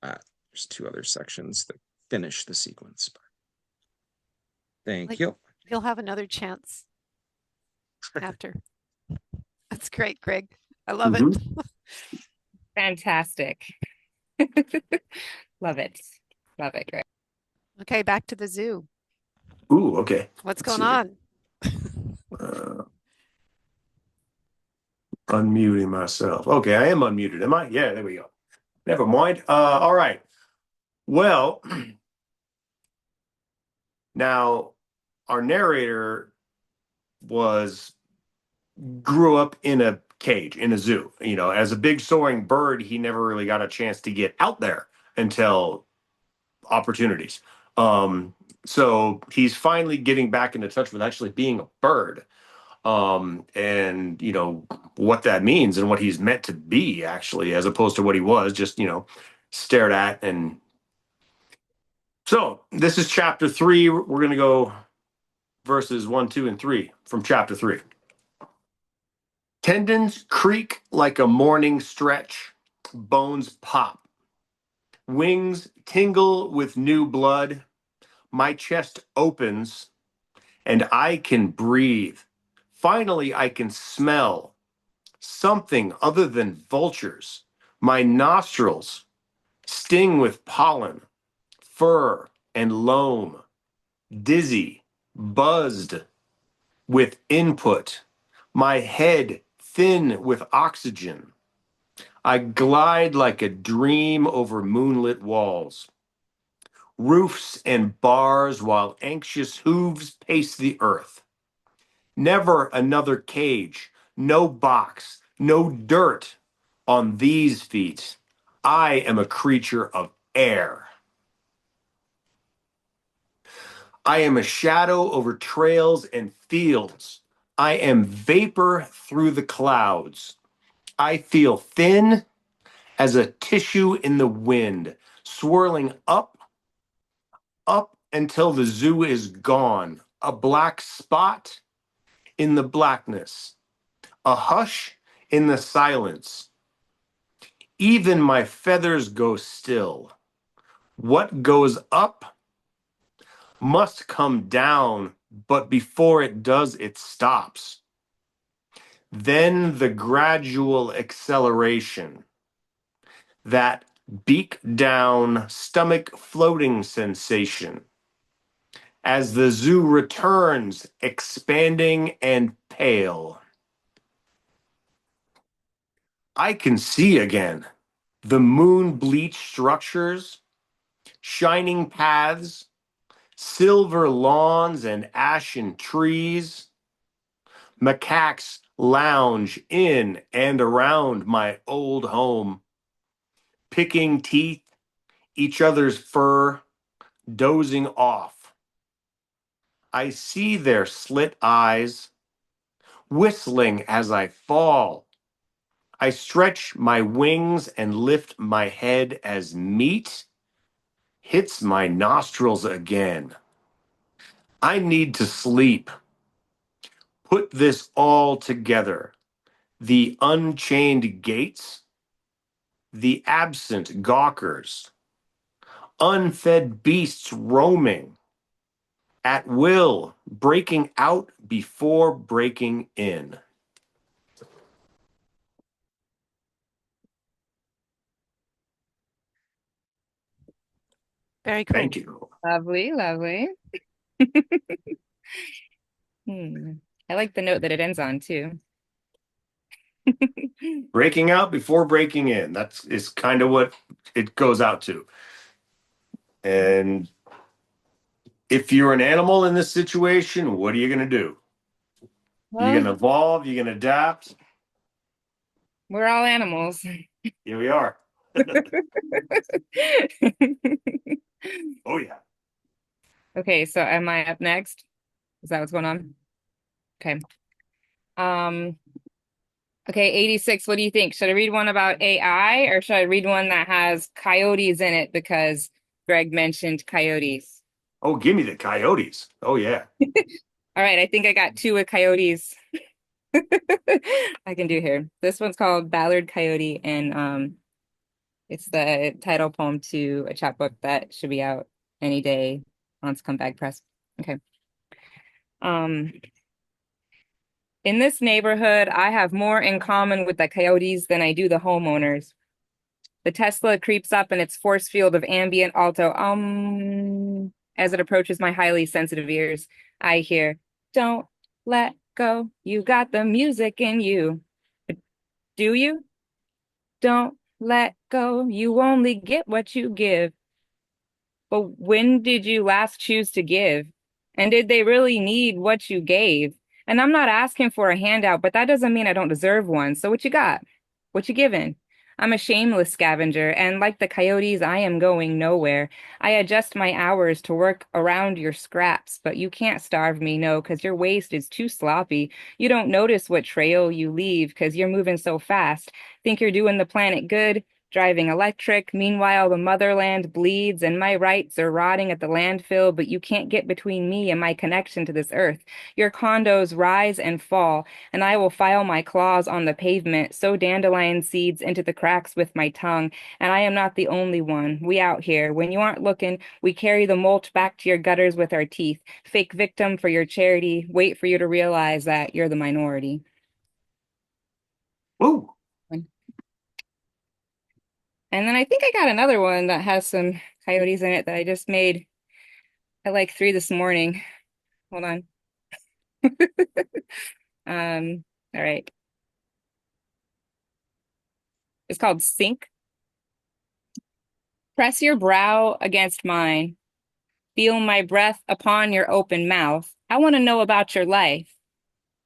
that. There's two other sections that finish the sequence. Thank Like, you. you'll have another chance after. That's great, Greg. I love it. Fantastic. Love it. Love it, Greg. Okay, back to the zoo. Ooh, okay. What's Let's going see. on? Unmuting myself. Okay, I am unmuted. Am I? Yeah, there we go. Never mind. All right. Well, now our narrator grew up in a cage in a zoo. You know, as a big soaring bird, he never really got a chance to get out there until opportunities. So he's finally getting back into touch with actually being a bird. And you know what that means and what he's meant to be actually, as opposed to what he was just, stared at. And so this is chapter 3. We're going to go verses 1, 2, and 3 from chapter 3. Tendons creak like a morning stretch, bones pop, wings tingle with new blood, my chest opens and I can breathe. Finally I can smell something other than vultures. My nostrils sting with pollen, fur, and loam, dizzy, buzzed with input, my head thin with oxygen. I glide like a dream over moonlit walls, roofs and bars while anxious hooves pace the earth. Never another cage, no box, no dirt on these feet. I am a creature of air. I am a shadow over trails and fields. I am vapor through the clouds. I feel thin as a tissue in the wind, swirling up, up until the zoo is gone. A black spot in the blackness, a hush in the silence. Even my feathers go still. What goes up must come down, but before it does, it stops. Then the gradual acceleration, that beak down, stomach floating sensation, as the zoo returns, expanding and pale. I can see again the moon bleached structures, shining paths, silver lawns and ashen trees. Macaques lounge in and around my old home, picking teeth, each other's fur, dozing off. I see their slit eyes, whistling as I fall. I stretch my wings and lift my head as meat hits my nostrils again. I need to sleep. Put this all together. The unchained gates, the absent gawkers, unfed beasts roaming, at will, breaking out before breaking in. Very cool. Thank you. Lovely, lovely. I like the note that it ends on too. Breaking out before breaking in. That's is kind of what it goes out to. And if you're an animal in this situation, what are you going to do? You're going to Well, evolve, you're going to adapt. we're all animals. Here we are. Oh, yeah. Okay, so am I up next? Is that what's going on? Okay. Um, okay, 86. What do you think? Should I read one about AI or should I read one that has coyotes in it because Greg mentioned coyotes? Oh, give me the coyotes. Oh, yeah. All right, I think I got two with coyotes I can do here. This one's called Ballard Coyote, and it's the title poem to a chapbook that should be out any day on Scumbag Press. Okay. Um, in this neighborhood, I have more in common with the coyotes than I do the homeowners. The Tesla creeps up in its force field of ambient alto as it approaches my highly sensitive ears. I hear, "Don't let go. You got the music in you." Do you? Don't let go. You only get what you give. But when did you last choose to give? And did they really need what you gave? And I'm not asking for a handout, but that doesn't mean I don't deserve one. So what you got? What you giving? I'm a shameless scavenger, and like the coyotes, I am going nowhere. I adjust my hours to work around your scraps, but you can't starve me, no, because your waste is too sloppy. You don't notice what trail you leave because you're moving so fast. Think you're doing the planet good? Driving electric. Meanwhile, the motherland bleeds and my rights are rotting at the landfill, but you can't get between me and my connection to this earth. Your condos rise and fall, and I will file my claws on the pavement, sow dandelion seeds into the cracks with my tongue. And I am not the only one. We out here, when you aren't looking, we carry the mulch back to your gutters with our teeth. Fake victim for your charity. Wait for you to realize that you're the minority. Woo. And then I think I got another one that has some coyotes in it that I just made at like 3 this morning. Hold on. All right. It's called Sink. Press your brow against mine. Feel my breath upon your open mouth. I want to know about your life.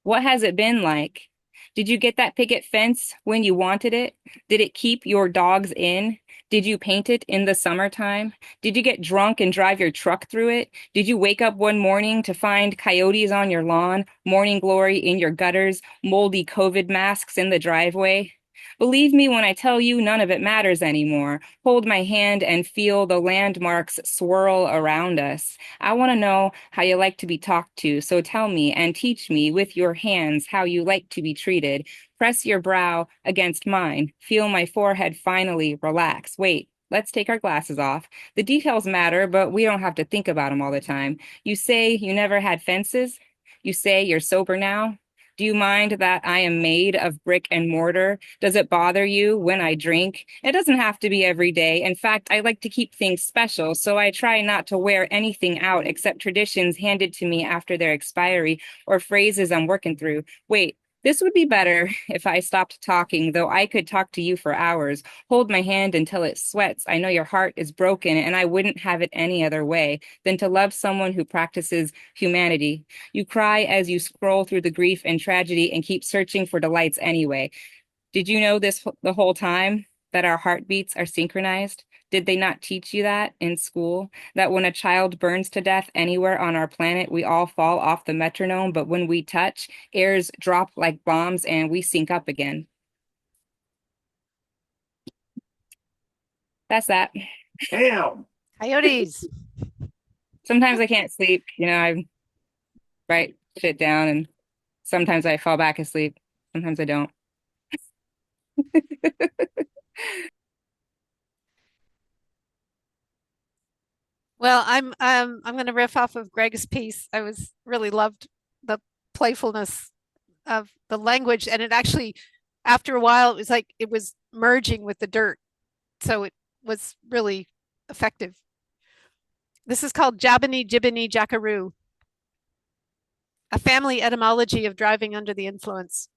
What has it been like? Did you get that picket fence when you wanted it? Did it keep your dogs in? Did you paint it in the summertime? Did you get drunk and drive your truck through it? Did you wake up one morning to find coyotes on your lawn, morning glory in your gutters, moldy COVID masks in the driveway? Believe me when I tell you none of it matters anymore. Hold my hand and feel the landmarks swirl around us. I want to know how you like to be talked to, so tell me and teach me with your hands how you like to be treated. Press your brow against mine. Feel my forehead finally relax. Wait, let's take our glasses off. The details matter, but we don't have to think about them all the time. You say you never had fences? You say you're sober now? Do you mind that I am made of brick and mortar? Does it bother you when I drink? It doesn't have to be every day. In fact, I like to keep things special, so I try not to wear anything out except traditions handed to me after their expiry or phrases I'm working through. Wait, this would be better if I stopped talking, though I could talk to you for hours. Hold my hand until it sweats. I know your heart is broken, and I wouldn't have it any other way than to love someone who practices humanity. You cry as you scroll through the grief and tragedy and keep searching for delights anyway. Did you know this the whole time that our heartbeats are synchronized? Did they not teach you that in school? That when a child burns to death anywhere on our planet, we all fall off the metronome, but when we touch, airs drop like bombs and we sync up again. That's that. Damn. Coyotes. Sometimes I can't sleep. I write shit down and sometimes I fall back asleep. Sometimes I don't. Well, I'm going to riff off of Greg's piece. I was really loved the playfulness of the language, and it actually, after a while, it was like it was merging with the dirt, so it was really effective. This is called Jabini Jibini Jackaroo, a family etymology of driving under the influence.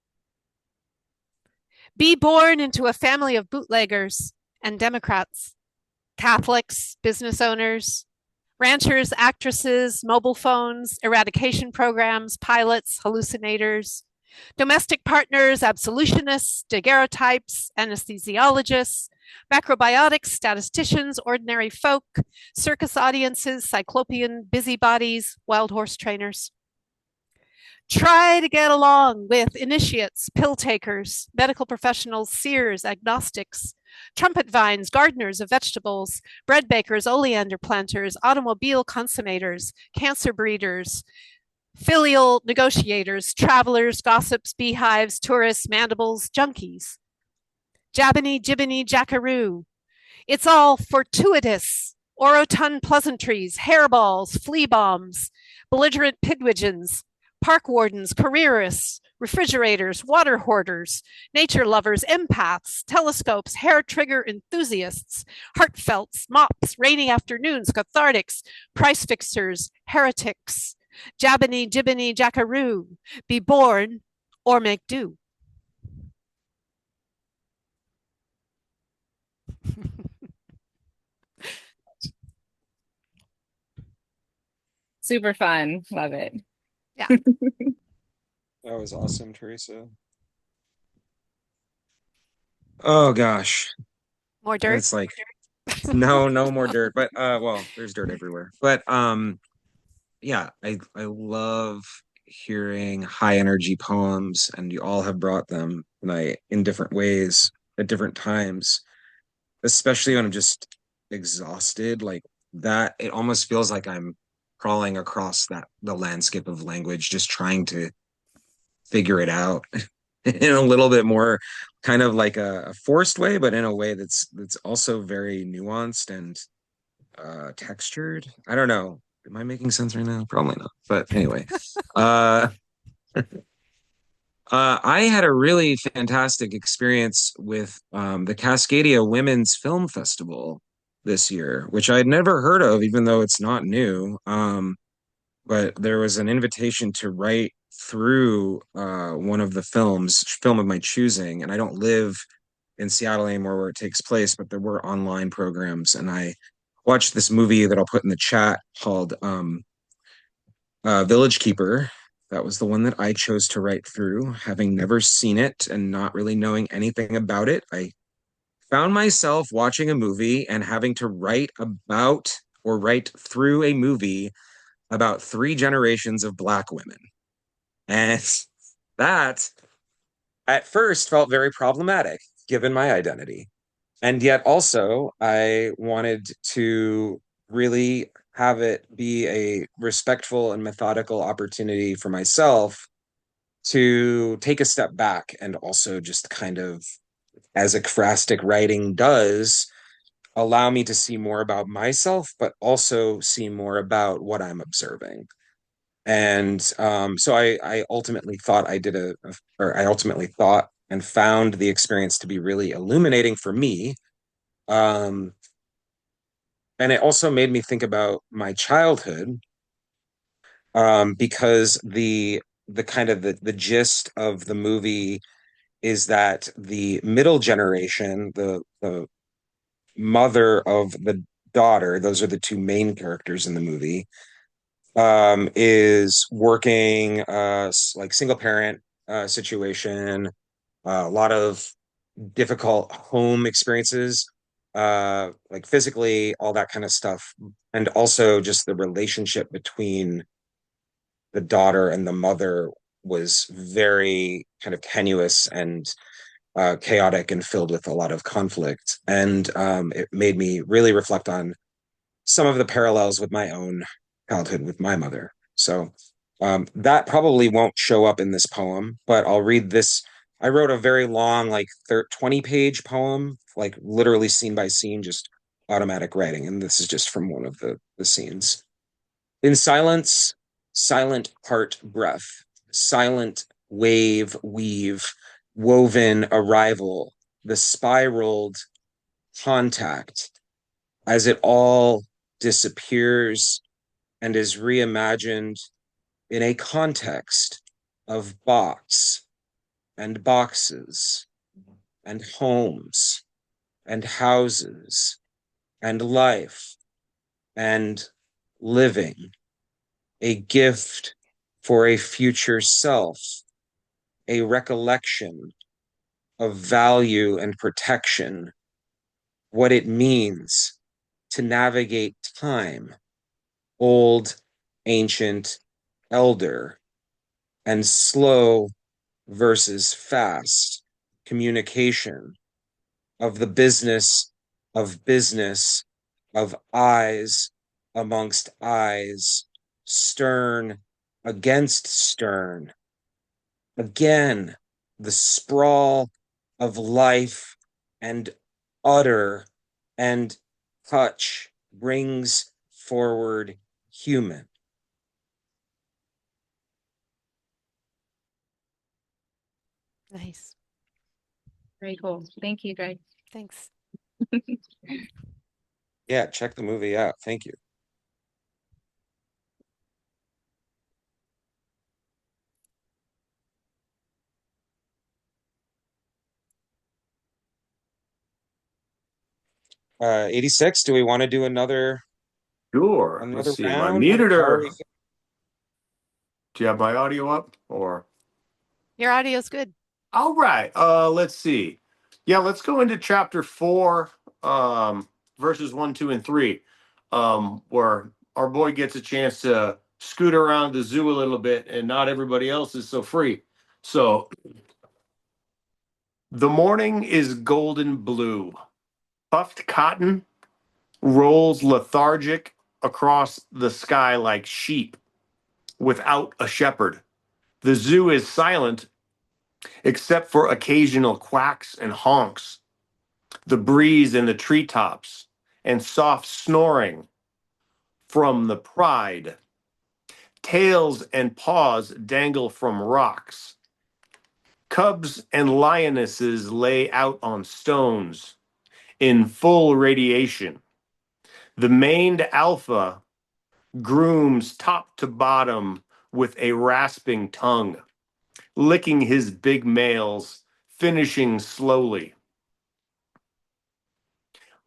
Be born into a family of bootleggers and Democrats, Catholics, business owners, Ranchers, actresses, mobile phones, eradication programs, pilots, hallucinators, domestic partners, absolutionists, daguerreotypes, anesthesiologists, macrobiotics, statisticians, ordinary folk, circus audiences, cyclopean busybodies, wild horse trainers. Try to get along with initiates, pill takers, medical professionals, seers, agnostics, trumpet vines, gardeners of vegetables, bread bakers, oleander planters, automobile consummators, cancer breeders, filial negotiators, travelers, gossips, beehives, tourists, mandibles, junkies. Jabbany, jibbany, jackaroo. It's all fortuitous. Orotund pleasantries, hairballs, flea bombs, belligerent pigwidgeons, park wardens, careerists, refrigerators, water hoarders, nature lovers, empaths, telescopes, hair trigger enthusiasts, heartfelts, mops, rainy afternoons, cathartics, price fixers, heretics, jabbany, jibbany, jackaroo, be born or make do. Super fun. Love it. Yeah. That was awesome, Theresa. Oh gosh. More dirt? It's like no more dirt, but well, there's dirt everywhere. But yeah, I love hearing high energy poems, and you all have brought them tonight in different ways at different times, especially when I'm just exhausted like that. It almost feels like I'm crawling across the landscape of language, just trying to figure it out in a little bit more kind of like a forced way, but in a way that's also very nuanced and textured. I don't know. Am I making sense right now? Probably not. But anyway, uh, I had a really fantastic experience with the Cascadia Women's Film Festival this year, which I'd never heard of, even though it's not new. But there was an invitation to write through one of the film of my choosing, and I don't live in Seattle anymore where it takes place, but there were online programs, and I watched this movie that I'll put in the chat called Village Keeper. That was the one that I chose to write through, having never seen it and not really knowing anything about it. I found myself watching a movie and having to write about or write through a movie about three generations of Black women. And that at first felt very problematic given my identity. And yet also, I wanted to really have it be a respectful and methodical opportunity for myself to take a step back and also just kind of, as ekphrastic writing does, allow me to see more about myself, but also see more about what I'm observing. And so I ultimately thought or I ultimately thought and found the experience to be really illuminating for me. Um, and it also made me think about my childhood, because the kind of the gist of the movie is that the middle generation, the mother of the daughter, those are the two main characters in the movie, is working like single parent situation, a lot of difficult home experiences, like physically, all that kind of stuff, and also just the relationship between the daughter and the mother was very kind of tenuous and chaotic and filled with a lot of conflict. And it made me really reflect on some of the parallels with my own childhood with my mother. So that probably won't show up in this poem, but I'll read this. I wrote a very long, like 20-page poem, like literally scene by scene, just automatic writing. And this is just from one of the scenes. In silence, silent heart breath, silent wave weave, woven arrival, the spiraled contact as it all disappears and is reimagined in a context of box and boxes and homes and houses and life and living, a gift for a future self, a recollection of value and protection, what it means to navigate time, old, ancient, elder, and slow versus fast communication of the business of eyes amongst eyes, stern against stern. Again, the sprawl of life and utter and touch brings forward human. Nice. Very cool. Thank you, Greg. Thanks. Yeah, check the movie out. Thank you. Uh, 86, do we want to do Sure. Let's another see. Am I round? muted How are or we? do you have my audio up or? Your audio's good. All right. Let's see. Yeah, let's go into chapter 4, verses 1, 2, and 3, where our boy gets a chance to scoot around the zoo a little bit, and not everybody else is so free. So the morning is golden blue. Puffed cotton rolls lethargic across the sky like sheep without a shepherd. The zoo is silent except for occasional quacks and honks, the breeze in the treetops, and soft snoring from the pride. Tails and paws dangle from rocks. Cubs and lionesses lay out on stones in full radiation. The maned alpha grooms top to bottom with a rasping tongue, licking his big males, finishing slowly.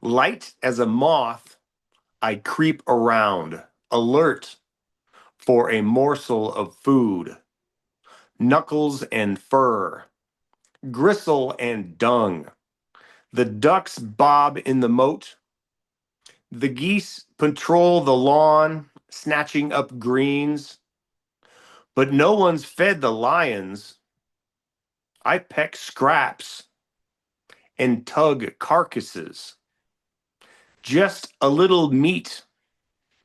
Light as a moth, I creep around, alert for a morsel of food. Knuckles and fur, gristle and dung. The ducks bob in the moat. The geese patrol the lawn, snatching up greens. But no one's fed the lions. I peck scraps and tug carcasses. Just a little meat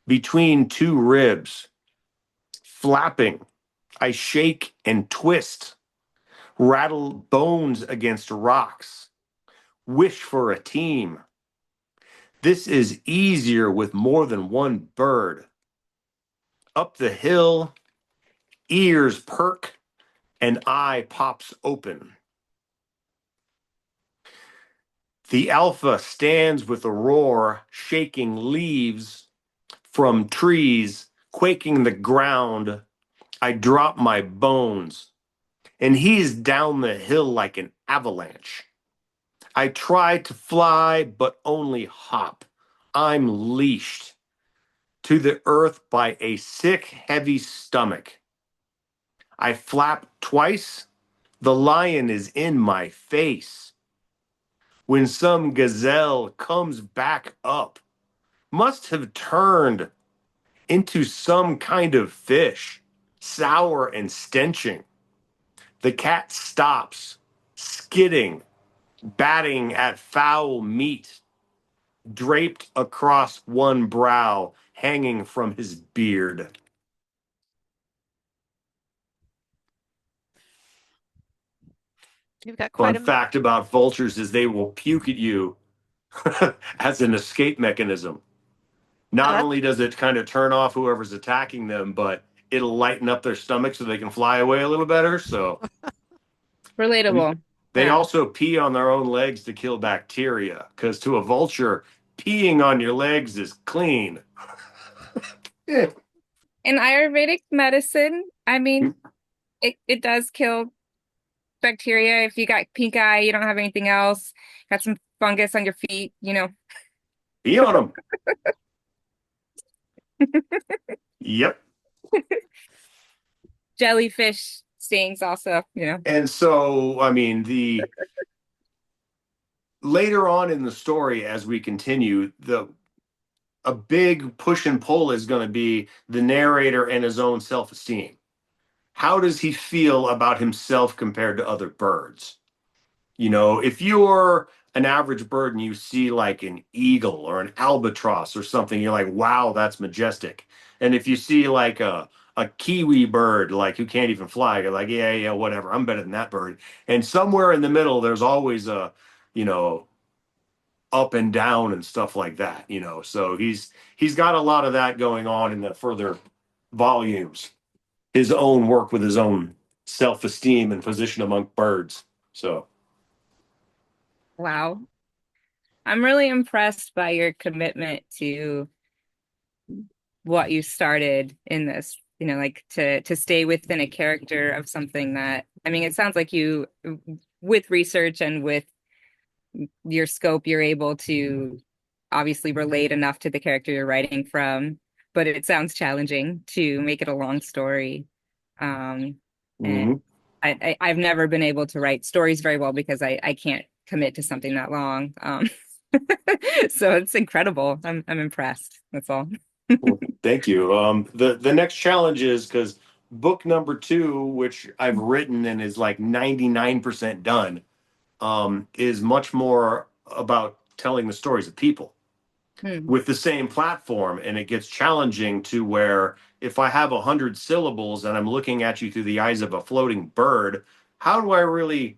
between two ribs. Flapping, I shake and twist, rattle bones against rocks, wish for a team. This is easier with more than one bird. Up the hill, ears perk, and eye pops open. The alpha stands with a roar, shaking leaves from trees, quaking the ground. I drop my bones, and he's down the hill like an avalanche. I try to fly, but only hop. I'm leashed to the earth by a sick, heavy stomach. I flap twice. The lion is in my face. When some gazelle comes back up, must have turned into some kind of fish, sour and stenching. The cat stops, skidding, batting at foul meat, draped across one brow, hanging from his beard. You've got Fun quite a fact about vultures is they will puke at you as an escape mechanism. Not that. only does it kind of turn off whoever's attacking them, but it'll lighten up their stomach so they can fly away a little better. So Relatable. they Yeah. also pee on their own legs to kill bacteria, because to a vulture, peeing on your legs is clean. Yeah. In Ayurvedic medicine, I mean, it does kill bacteria. If you got pink eye, you don't have anything else, got some fungus on your feet, Pee on them. Yep. Jellyfish stings also, And so, I mean, the later on in the story, as we continue, the a big push and pull is going to be the narrator and his own self-esteem. How does he feel about himself compared to other birds? If you're an average bird and you see like an eagle or an albatross or something, you're like, wow, that's majestic. And if you see like a kiwi bird, like who can't even fly, you're like, yeah, yeah, whatever. I'm better than that bird. And somewhere in the middle, there's always you know, up and down and stuff like that. So he's got a lot of that going on in the further volumes. His own work with his own self-esteem and position among birds. So wow. I'm really impressed by your commitment to what you started in this, like to stay within a character of something that, I mean, it sounds like you, with research and with your scope, you're able to obviously relate enough to the character you're writing from, but it sounds challenging to make it a long story. Um, and mhm. I've never been able to write stories very well because I can't commit to something that long. So it's incredible. I'm impressed. That's all. Well, thank you. The next challenge is because book number two, which I've written and is like 99% done, is much more about telling the stories of people Hmm. with the same platform, and it gets challenging to where if I have 100 syllables and I'm looking at you through the eyes of a floating bird, how do I really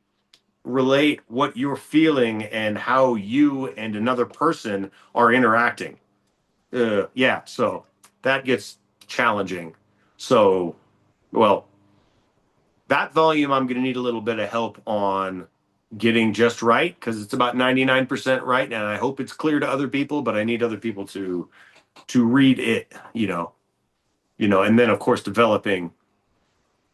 relate what you're feeling and how you and another person are interacting? Yeah, so that gets challenging. So, well, that volume I'm going to need a little bit of help on getting just right because it's about 99% right, and I hope it's clear to other people, but I need other people to read it, and then of course developing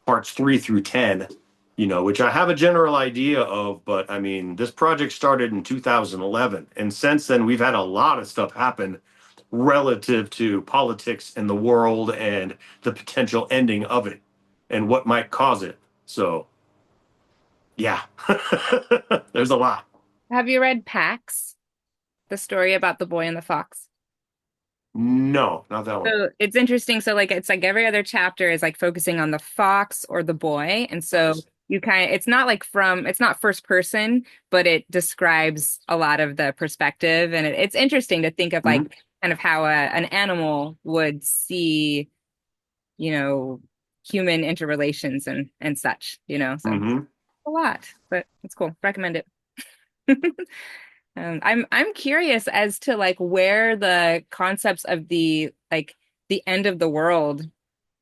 parts 3 through 10, which I have a general idea of, but I mean, this project started in 2011, and since then we've had a lot of stuff happen relative to politics and the world and the potential ending of it and what might cause it. So, yeah, there's a lot. Have you read Pax, the story about the boy and the fox? No, not that one. So it's interesting. So like it's like every other chapter is like focusing on the fox or the boy. And so Nice. you kind of it's not first person, but it describes a lot of the perspective. And it's interesting to think of Mm-hmm. like kind of how an animal would see, you know, human interrelations and such. So Mm-hmm. a lot, but it's cool. Recommend it. I'm curious as to like where the concepts of the end of the world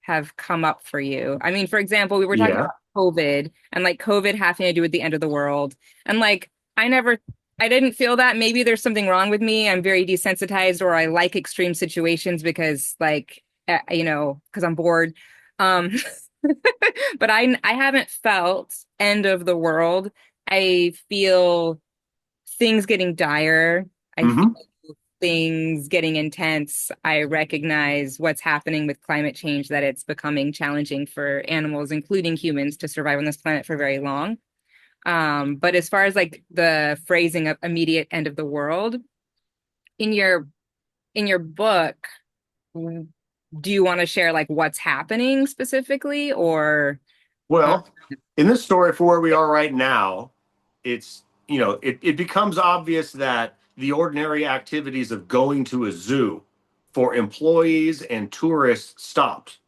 have come up for you. I mean, for example, we were talking Yeah. about COVID and like COVID having to do with the end of the world. And like I didn't feel that. Maybe there's something wrong with me. I'm very desensitized or I like extreme situations because like because I'm bored. Um but I haven't felt end of the world. I feel things getting dire. I feel Mm-hmm. things getting intense. I recognize what's happening with climate change, that it's becoming challenging for animals, including humans, to survive on this planet for very long. But as far as like the phrasing of immediate end of the world, in your book, do you want to share like what's happening specifically or uh, Well, in this story for where we are right now, it becomes obvious that the ordinary activities of going to a zoo for employees and tourists stopped.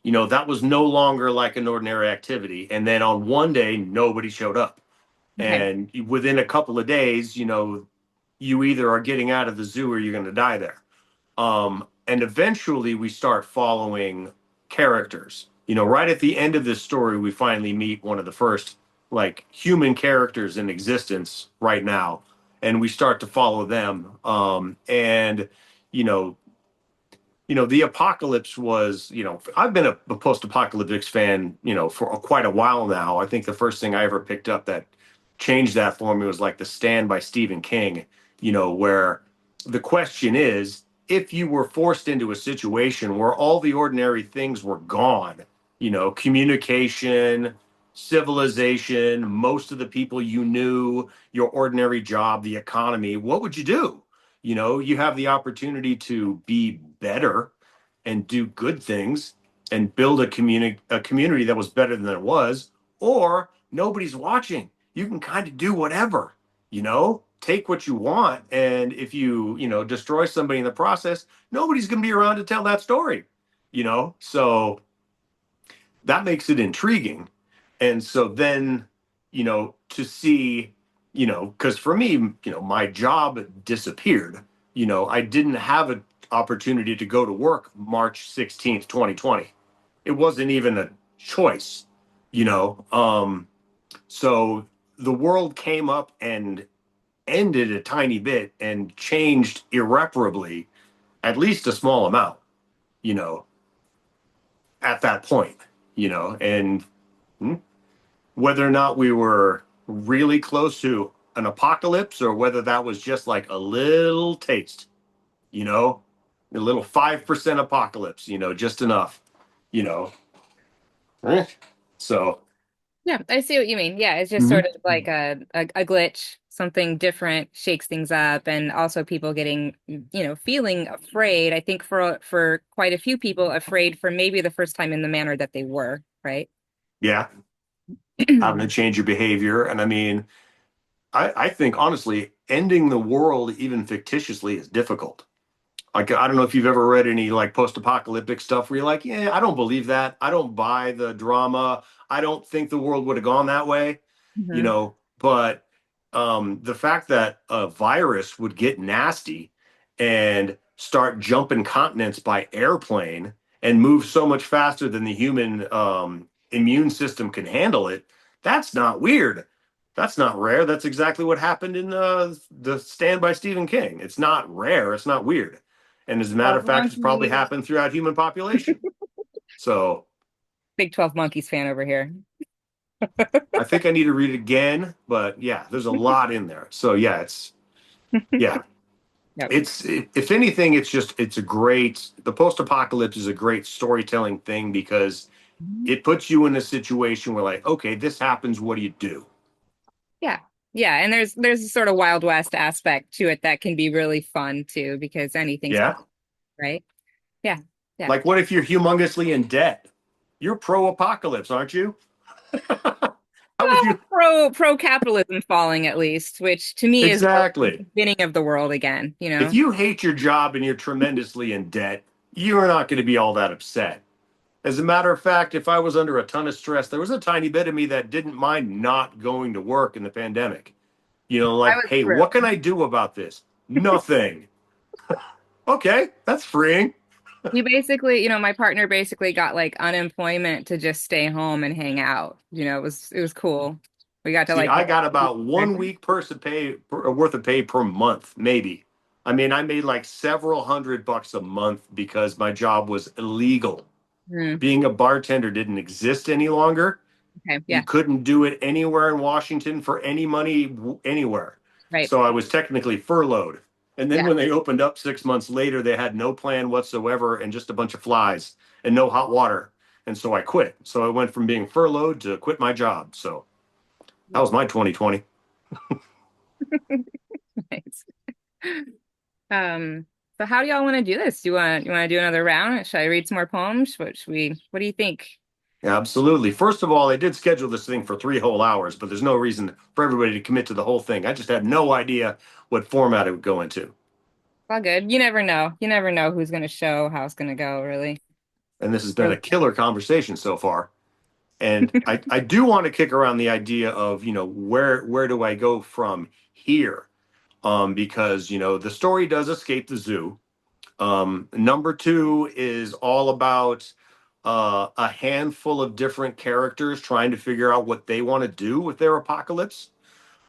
That was no longer like an ordinary activity. And then on one day, nobody showed up. okay. And within a couple of days, you either are getting out of the zoo or you're going to die there. And eventually we start following characters. Right at the end of this story, we finally meet one of the first like human characters in existence right now, and we start to follow them. And you know, the apocalypse was, I've been a post-apocalyptic fan, for quite a while now. I think the first thing I ever picked up that changed that for me was like The Stand by Stephen King, where the question is, if you were forced into a situation where all the ordinary things were gone, communication, civilization, most of the people you knew, your ordinary job, the economy, what would you do? You have the opportunity to be better and do good things and build a community that was better than it was, or nobody's watching. You can kind of do whatever, take what you want. And if you destroy somebody in the process, nobody's going to be around to tell that story, So that makes it intriguing. And so then, to see, because for me, my job disappeared. I didn't have an opportunity to go to work March 16th, 2020. It wasn't even a choice, you know. So the world came up and ended a tiny bit and changed irreparably, at least a small amount, you know, at that point, and whether or not we were really close to an apocalypse or whether that was just like a little taste, you know, a little 5% apocalypse, just enough, you know. So, Yeah, I see what you mean. Yeah, it's just sort mhm. of like a glitch, something different shakes things up, and also people getting, feeling afraid. I think for quite a few people, afraid for maybe the first time in the manner that they were, right? Yeah, having to change your behavior. And I mean, I think honestly, ending the world even fictitiously is difficult. Like, I don't know if you've ever read any like post-apocalyptic stuff where you're like, yeah, I don't believe that. I don't buy the drama. I don't think the world would have gone that way, Hmm. But the fact that a virus would get nasty and start jumping continents by airplane and move so much faster than the human immune system can handle it, that's not weird. That's not rare. That's exactly what happened in the Stand by Stephen King. It's not rare. It's not weird. And as a matter 12 of fact, it's probably Monkeys. happened throughout human population. So Big 12 Monkeys fan over here. I think I need to read it again, but yeah, there's a lot in there. So yeah, yeah, Yep. if anything, the post-apocalypse is a great storytelling thing because it puts you in a situation where like, okay, this happens. What do you do? Yeah. Yeah, and there's a sort of Wild West aspect to it that can be really fun too, because anything's Yeah. possible, right? Yeah. Yeah. Like, what if you're humongously in debt? You're pro-apocalypse, aren't you? How would you? Pro capitalism falling at least, which to me is like the Exactly. beginning of the world again, you If know? you hate your job and you're tremendously in debt, you're not going to be all that upset. As a matter of fact, if I was under a ton of stress, there was a tiny bit of me that didn't mind not going to work in the pandemic. I Like, was hey, what can thrilled. I do about this? Nothing. Okay, that's freeing. We basically, my partner basically got like unemployment to just stay home and hang out. It was cool. We got to See, like I got about 1 week worth of pay per month, maybe. I mean, I made like several $100 a month because my job was illegal. Hmm, Being a bartender didn't exist any longer. okay, You yeah, couldn't do it anywhere in Washington for any money anywhere. right. So I was technically furloughed. And then Yeah. when they opened up 6 months later, they had no plan whatsoever and just a bunch of flies and no hot water. And so I quit. So I went from being furloughed to quit my job. So that was my 2020. Nice. Um, so how do y'all want to do this? Do you want to do another round? Should I read some more poems? What do you think? Absolutely. First of all, I did schedule this thing for 3 whole hours, but there's no reason for everybody to commit to the whole thing. I just had no idea what format it would go into. All good. You never know. You never know who's gonna show, how it's gonna go, really. And this has been Really. a killer conversation so far. And I do want to kick around the idea of, where do I go from here? Because, the story does escape the zoo. Number two is all about a handful of different characters trying to figure out what they want to do with their apocalypse.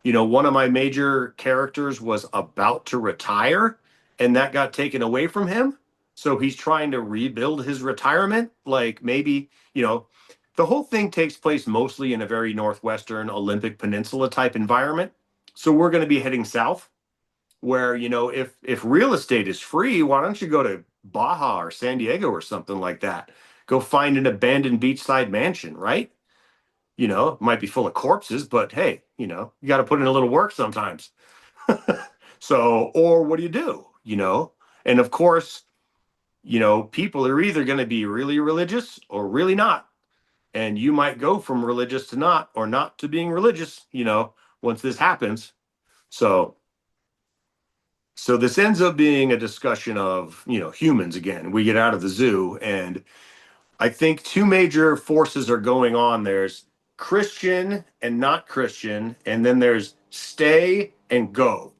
One of my major characters was about to retire, and that got taken away from him. So he's trying to rebuild his retirement. Like maybe, the whole thing takes place mostly in a very northwestern Olympic Peninsula type environment. So we're going to be heading south where, if real estate is free, why don't you go to Baja or San Diego or something like that? Go find an abandoned beachside mansion, right? It might be full of corpses, but hey, you got to put in a little work sometimes. So, or what do you do? And of course, people are either going to be really religious or really not. And you might go from religious to not, or not to being religious, once this happens. So this ends up being a discussion of, humans again. We get out of the zoo, and I think two major forces are going on. There's Christian and not Christian, and then there's stay and go.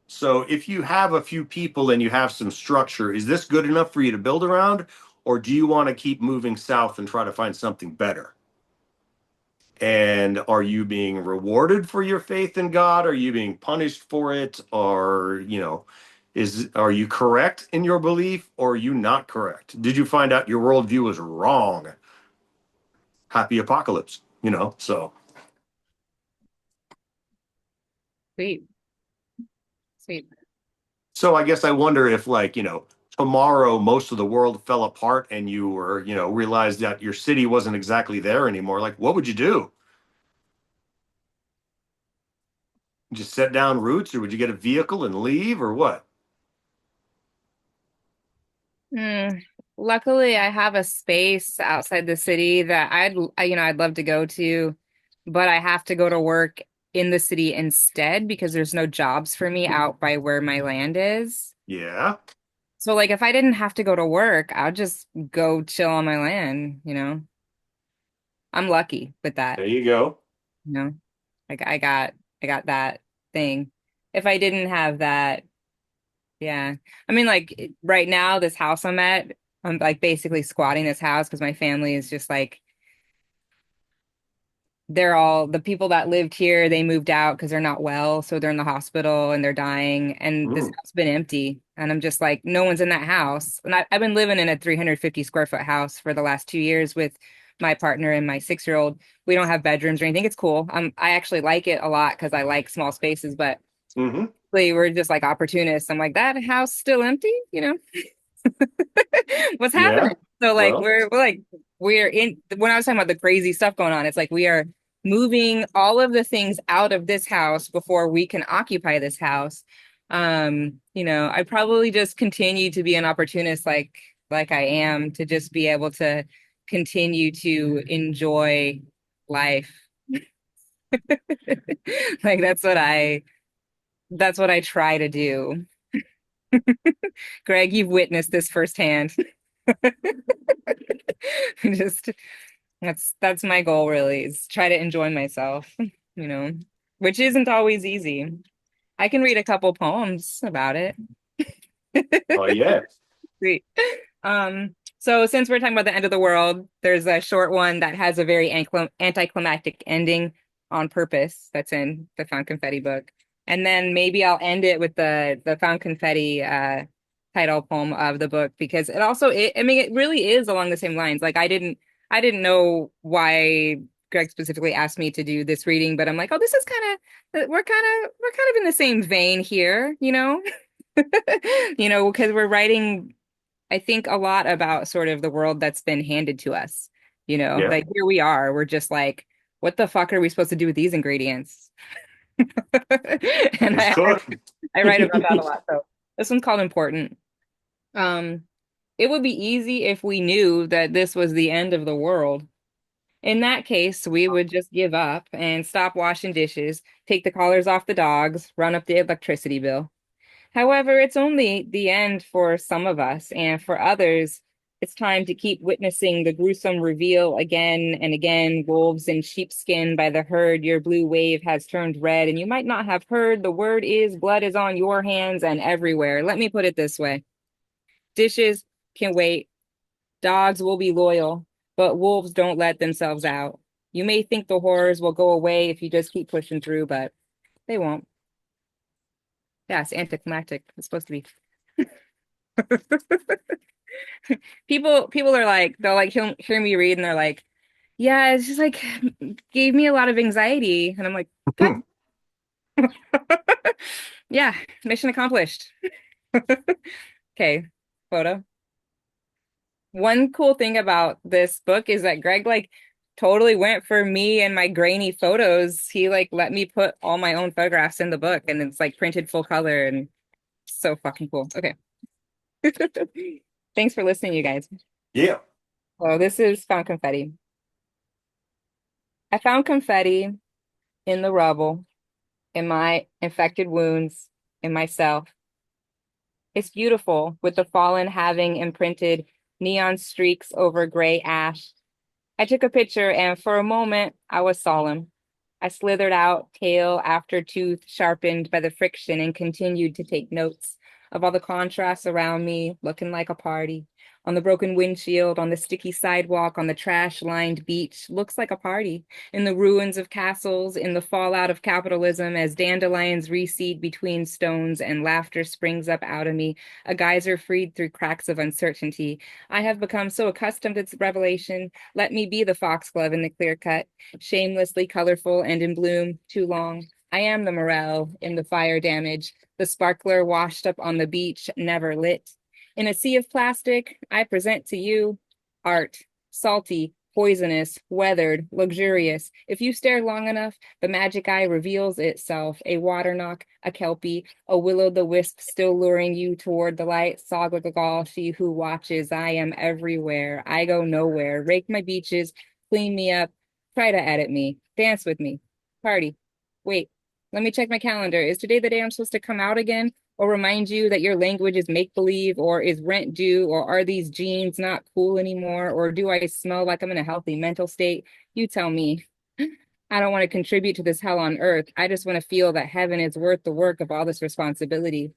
So if you have a few people and you have some structure, is this good enough for you to build around? Or do you want to keep moving south and try to find something better? And are you being rewarded for your faith in God? Are you being punished for it? Or, are you correct in your belief, or are you not correct? Did you find out your worldview was wrong? Happy apocalypse, so. Sweet. Sweet. So I guess I wonder if, like, tomorrow most of the world fell apart and you were, realized that your city wasn't exactly there anymore. Like, what would you do? Just set down roots, or would you get a vehicle and leave, or what? Mm. Luckily, I have a space outside the city that I'd love to go to, but I have to go to work in the city instead because there's no jobs for me out by where my land is. Yeah, So like if I didn't have to go to work, I'll just go chill on my land. I'm lucky with that, there you go. you know. Like I got that thing. If I didn't have that, yeah. I mean like right now this house I'm like basically squatting this house because my family is just like they're all the people that lived here, they moved out because they're not well, so they're in the hospital and they're dying, and this Mm. house has been empty. And I'm just like, no one's in that house. And I've been living in a 350 square foot house for the last 2 years with my partner and my 6-year-old. We don't have bedrooms or anything. It's cool. I actually like it a lot because I like small spaces, but Hmm. we're just like opportunists. I'm like, that house still empty? What's Yeah. happening? So like Well, we're in when I was talking about the crazy stuff going on, it's like we are moving all of the things out of this house before we can occupy this house. I probably just continue to be an opportunist like I am to just be able to continue to enjoy life. Like that's what I try to do. Greg, you've witnessed this firsthand. Just that's my goal really is try to enjoy myself, you know, which isn't always easy. I can read a couple poems about it. oh yeah. Sweet. So since we're talking about the end of the world, there's a short one that has a very anticlimactic ending on purpose that's in the Found Confetti book. And then maybe I'll end it with the Found Confetti title poem of the book because I mean it really is along the same lines. Like I didn't know why Greg specifically asked me to do this reading, but I'm like, oh, this is we're kind of in the same vein here. Because we're writing, I think, a lot about sort of the world that's been handed to us. Yeah. Like here we are, we're just like, what the fuck are we supposed to do with these ingredients? And Just I, cook. I write about that a lot. So this one's called Important. Um, it would be easy if we knew that this was the end of the world. In that case, we would just give up and stop washing dishes, take the collars off the dogs, run up the electricity bill. However, it's only the end for some of us, and for others, it's time to keep witnessing the gruesome reveal again and again. Wolves in sheepskin by the herd, your blue wave has turned red, and you might not have heard the word is blood is on your hands and everywhere. Let me put it this way. Dishes can wait. Dogs will be loyal, but wolves don't let themselves out. You may think the horrors will go away if you just keep pushing through, but they won't. Yeah, it's anticlimactic. It's supposed to be. People are like they'll like hear me read and they're like, yeah, it's just like gave me a lot of anxiety, and I'm like, good. Yeah, mission accomplished. Okay, photo. One cool thing about this book is that Greg like totally went for me and my grainy photos. He like let me put all my own photographs in the book and it's like printed full color and so fucking cool. Okay. Thanks for listening, you guys. Yeah. Well, this is found confetti. I found confetti in the rubble, in my infected wounds, in myself. It's beautiful, with the fallen having imprinted neon streaks over gray ash. I took a picture, and for a moment, I was solemn. I slithered out, tail after tooth sharpened by the friction, and continued to take notes of all the contrasts around me, looking like a party. On the broken windshield, on the sticky sidewalk, on the trash-lined beach, looks like a party. In the ruins of castles, in the fallout of capitalism, as dandelions reseed between stones and laughter springs up out of me, a geyser freed through cracks of uncertainty. I have become so accustomed to its revelation. Let me be the foxglove in the clear cut, shamelessly colorful and in bloom, too long. I am the morel in the fire damage, the sparkler washed up on the beach, never lit. In a sea of plastic, I present to you art, salty, poisonous, weathered, luxurious. If you stare long enough, the magic eye reveals itself, a water knock, a kelpie, a will-o'-the-wisp still luring you toward the light, Soglagal, she who watches. I am everywhere. I go nowhere. Rake my beaches, clean me up, try to edit me, dance with me, party. Wait, let me check my calendar. Is today the day I'm supposed to come out again? Or remind you that your language is make-believe, or is rent due, or are these jeans not cool anymore, or do I smell like I'm in a healthy mental state? You tell me. I don't want to contribute to this hell on earth. I just want to feel that heaven is worth the work of all this responsibility.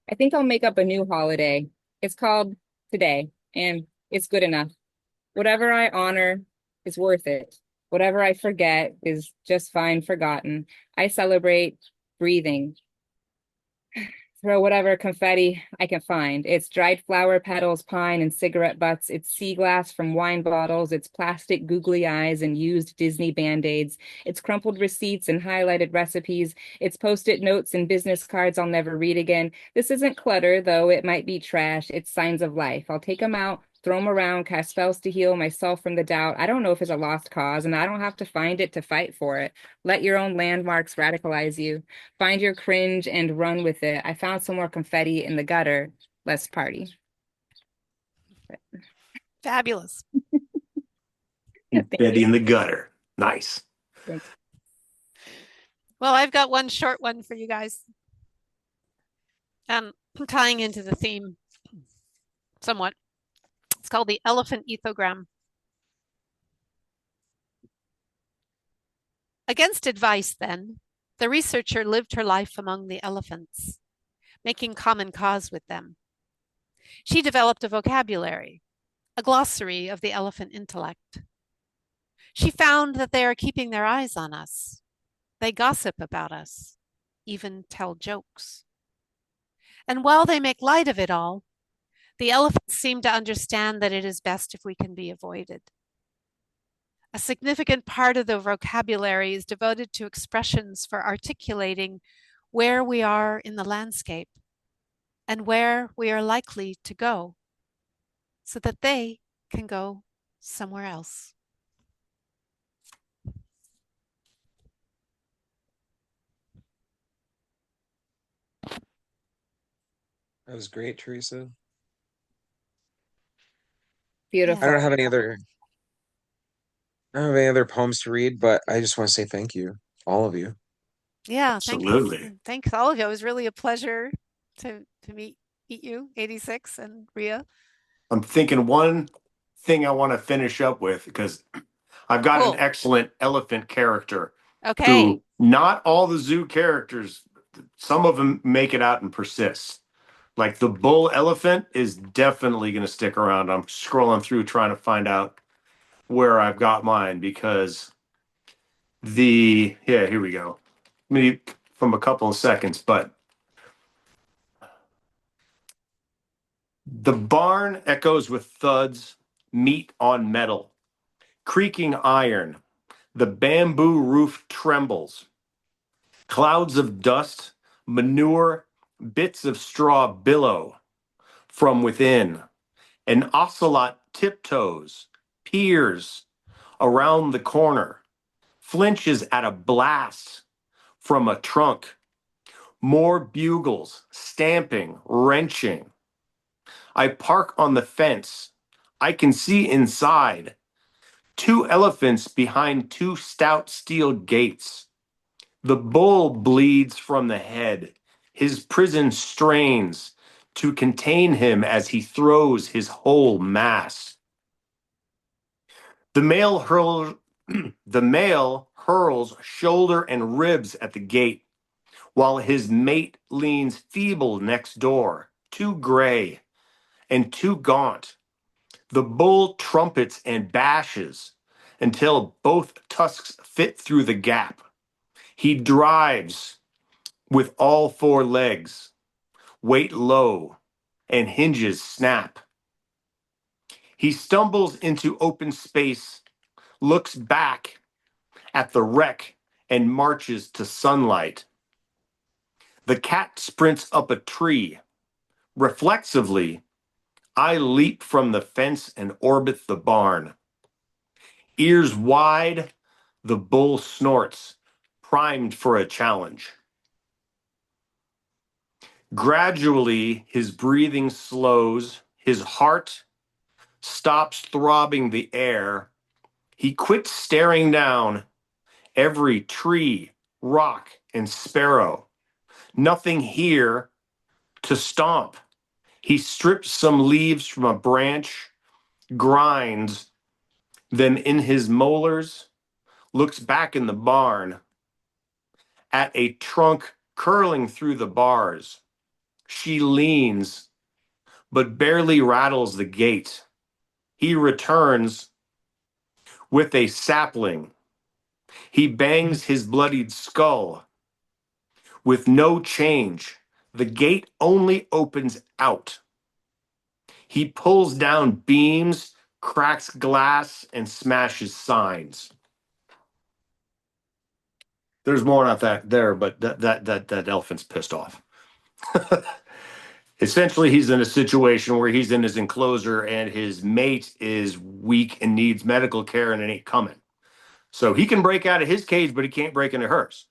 I think I'll make up a new holiday. It's called Today, and it's good enough. Whatever I honor is worth it. Whatever I forget is just fine forgotten. I celebrate breathing. Throw whatever confetti I can find. It's dried flower petals, pine, and cigarette butts. It's sea glass from wine bottles. It's plastic googly eyes and used Disney band-aids. It's crumpled receipts and highlighted recipes. It's post-it notes and business cards I'll never read again. This isn't clutter, though it might be trash. It's signs of life. I'll take them out, throw them around, cast spells to heal myself from the doubt. I don't know if it's a lost cause, and I don't have to find it to fight for it. Let your own landmarks radicalize you. Find your cringe and run with it. I found some more confetti in the gutter. Let's party. Fabulous. Confetti in the gutter. Nice. Thanks. Well, I've got one short one for you guys. Tying into the theme somewhat. It's called the Elephant Ethogram. Against advice, then, the researcher lived her life among the elephants, making common cause with them. She developed a vocabulary, a glossary of the elephant intellect. She found that they are keeping their eyes on us. They gossip about us, even tell jokes. And while they make light of it all, the elephants seem to understand that it is best if we can be avoided. A significant part of the vocabulary is devoted to expressions for articulating where we are in the landscape and where we are likely to go so that they can go somewhere else. That was great, Theresa. Beautiful. I don't have any other I don't have any other poems to read, but I just want to say thank you, all of you. Yeah, Absolutely. thanks all of you. It was really a pleasure to meet you, 86 and Rhea. I'm thinking one thing I want to finish up with because I've got an Cool. excellent elephant character Okay. who not all the zoo characters, some of them make it out and persist. Like the bull elephant is definitely going to stick around. I'm scrolling through trying to find out where I've got mine because here we go. Maybe from a couple of seconds, but the barn echoes with thuds, meat on metal, creaking iron. The bamboo roof trembles. Clouds of dust, manure, bits of straw billow from within. An ocelot tiptoes, peers around the corner, flinches at a blast from a trunk. More bugles, stamping, wrenching. I park on the fence. I can see inside. Two elephants behind two stout steel gates. The bull bleeds from the head. His prison strains to contain him as he throws his whole mass. The male hurls, the male hurls shoulder and ribs at the gate, while his mate leans feeble next door, too gray and too gaunt. The bull trumpets and bashes until both tusks fit through the gap. He drives with all four legs, weight low, and hinges snap. He stumbles into open space, looks back at the wreck, and marches to sunlight. The cat sprints up a tree. Reflexively, I leap from the fence and orbit the barn. Ears wide, the bull snorts, primed for a challenge. Gradually, his breathing slows, his heart stops throbbing the air. He quits staring down every tree, rock, and sparrow. Nothing here to stomp. He strips some leaves from a branch, grinds them in his molars, looks back in the barn at a trunk curling through the bars. She leans, but barely rattles the gate. He returns with a sapling. He bangs his bloodied skull with no change. The gate only opens out. He pulls down beams, cracks glass, and smashes signs. There's more on that there, but that elephant's pissed off. Essentially, he's in a situation where he's in his enclosure and his mate is weak and needs medical care and it ain't coming. So he can break out of his cage, but he can't break into hers.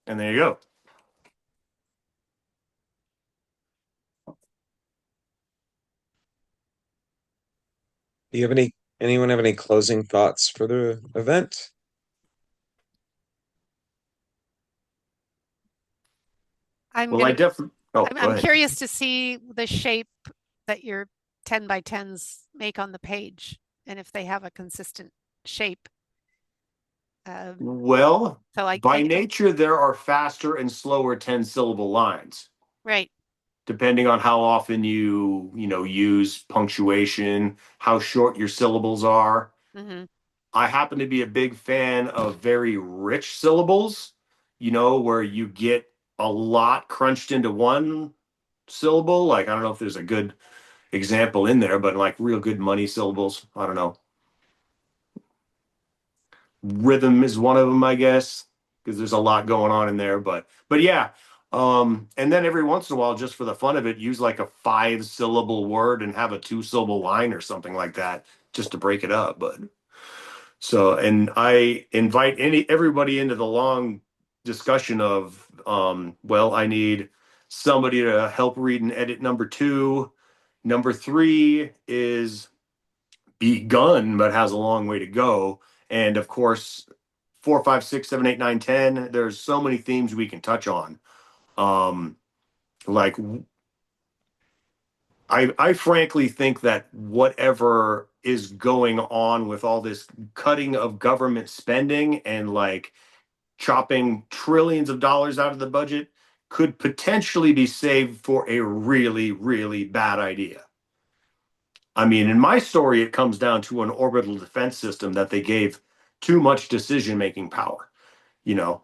And there you go. Do you have anyone have any closing thoughts for the event? I'm Well, I gonna definitely. Oh, go I'm ahead. curious to see the shape that your 10 by 10s make on the page and if they have a consistent shape. Well, So by nature, there are faster and slower 10-syllable lines, right. depending on how often you use punctuation, how short your syllables are. Mm-hmm. I happen to be a big fan of very rich syllables, where you get a lot crunched into one syllable. Like, I don't know if there's a good example in there, but like real good money syllables. I don't know. Rhythm is one of them, I guess, because there's a lot going on in there. But yeah. And then every once in a while, just for the fun of it, use like a 5-syllable word and have a 2-syllable line or something like that, just to break it up. But so, and I invite everybody into the long discussion of, well, I need somebody to help read and edit number 2. Number 3 is begun, but has a long way to go. And of course, 4, 5, 6, 7, 8, 9, 10. There's so many themes we can touch on. Like I frankly think that whatever is going on with all this cutting of government spending and like chopping trillions of dollars out of the budget could potentially be saved for a really, really bad idea. I mean, in my story, it comes down to an orbital defense system that they gave too much decision-making power.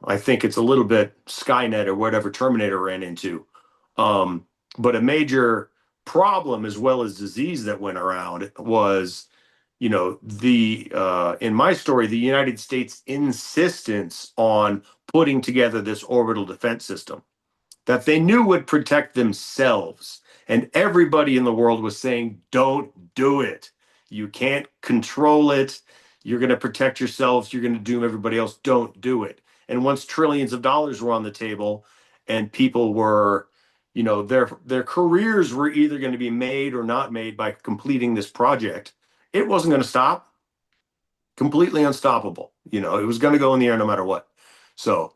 I think it's a little bit Skynet or whatever Terminator ran into. But a major problem as well as disease that went around was you know, the in my story, the United States insistence on putting together this orbital defense system that they knew would protect themselves. And everybody in the world was saying, don't do it. You can't control it. You're going to protect yourselves. You're going to doom everybody else. Don't do it. And once trillions of dollars were on the table and people were, you know, their careers were either going to be made or not made by completing this project, it wasn't going to stop. Completely unstoppable. You know, it was going to go in the air no matter what. So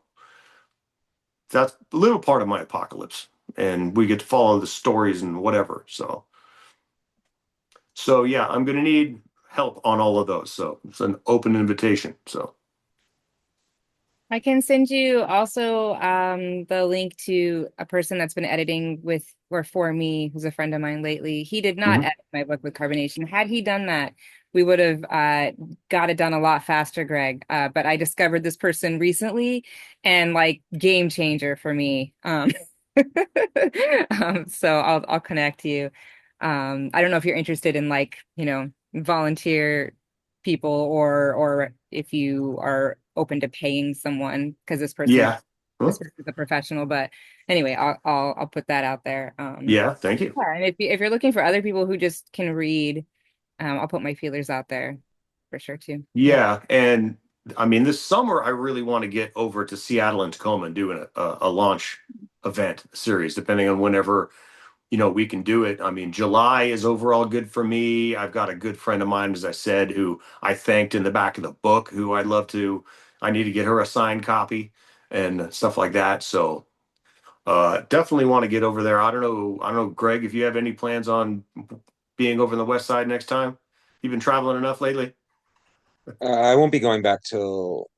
that's a little part of my apocalypse, and we get to follow the stories and whatever. So yeah, I'm gonna need help on all of those. So it's an open invitation. So I can send you also the link to a person that's been editing with or for me, who's a friend of mine lately. He did not mhm. edit my book with carbonation. Had he done that, we would have got it done a lot faster, Greg. But I discovered this person recently and like game changer for me. So I'll connect you. I don't know if you're interested in like, you know, volunteer people or if you are open to paying someone because Yeah. this Huh? person's a professional. But anyway, I'll put that out there. Yeah, thank you. Yeah, and if you're looking for other people who just can read, I'll put my feelers out there for sure too. Yeah. Yeah, and I mean this summer I really want to get over to Seattle and Tacoma and do a launch event series, depending on whenever you know, we can do it. I mean, July is overall good for me. I've got a good friend of mine, as I said, who I thanked in the back of the book, who I'd love to, I need to get her a signed copy and stuff like that. So definitely want to get over there. I don't know, Greg, if you have any plans on being over on the west side next time. You've been traveling enough lately? I won't be going back till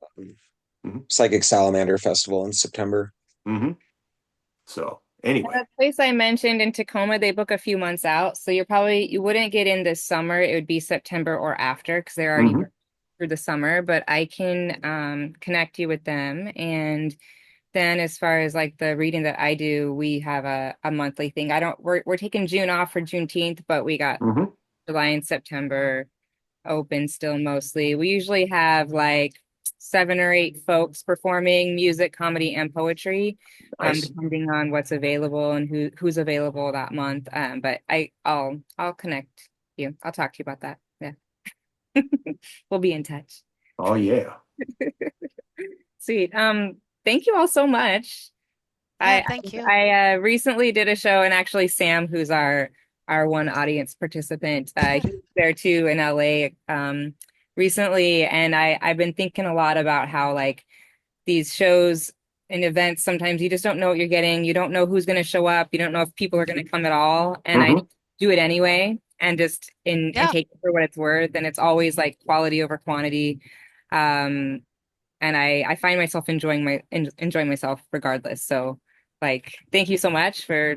Hmm. Psychic Salamander Festival in September. Hmm. So And anyway. the place I mentioned in Tacoma, they book a few months out. So you wouldn't get in this summer. It would be September or after because they're already Hmm. booked through the summer. But I can connect you with them. And then as far as like the reading that I do, we have a monthly thing. I don't we're taking June off for Juneteenth, but we got Hmm. July and September open still mostly. We usually have like 7 or 8 folks performing music, comedy, and poetry, Nice. depending on what's available and who's available that month. But I'll connect you. I'll talk to you about that. Yeah. We'll be in touch. Oh yeah. Sweet. Thank you all so much. Yeah, I thank you. I recently did a show, and actually Sam, who's our one audience participant, he was there too in LA recently, and I've been thinking a lot about how like these shows and events sometimes you just don't know what you're getting. You don't know who's going to show up. You don't know if people are going to come at all, and I Hmm. do it anyway and just in and Yeah. take it for what it's worth. And it's always like quality over quantity. Um, and I find myself enjoying myself regardless. So like thank you so much for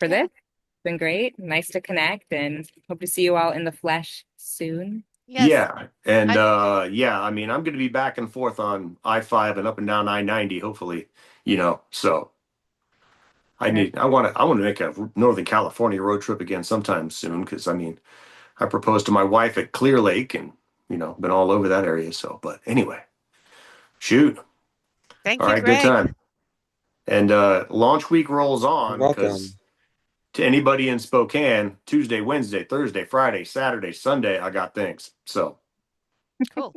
Yeah. this. It's been great. Nice to connect and hope to see you all in the flesh soon. Yes. Yeah, and I yeah, I mean, I'm going to be back and forth on I-5 and up and down I-90, hopefully, you know. So I want to make a Northern California road trip again sometime soon because I mean, I proposed to my wife at Clear Lake and you know, been all over that area. So, but anyway, shoot. thank All you, right, good Greg. time. And launch week rolls You're on because welcome. to anybody in Spokane, Tuesday, Wednesday, Thursday, Friday, Saturday, Sunday, I got things. So. Cool.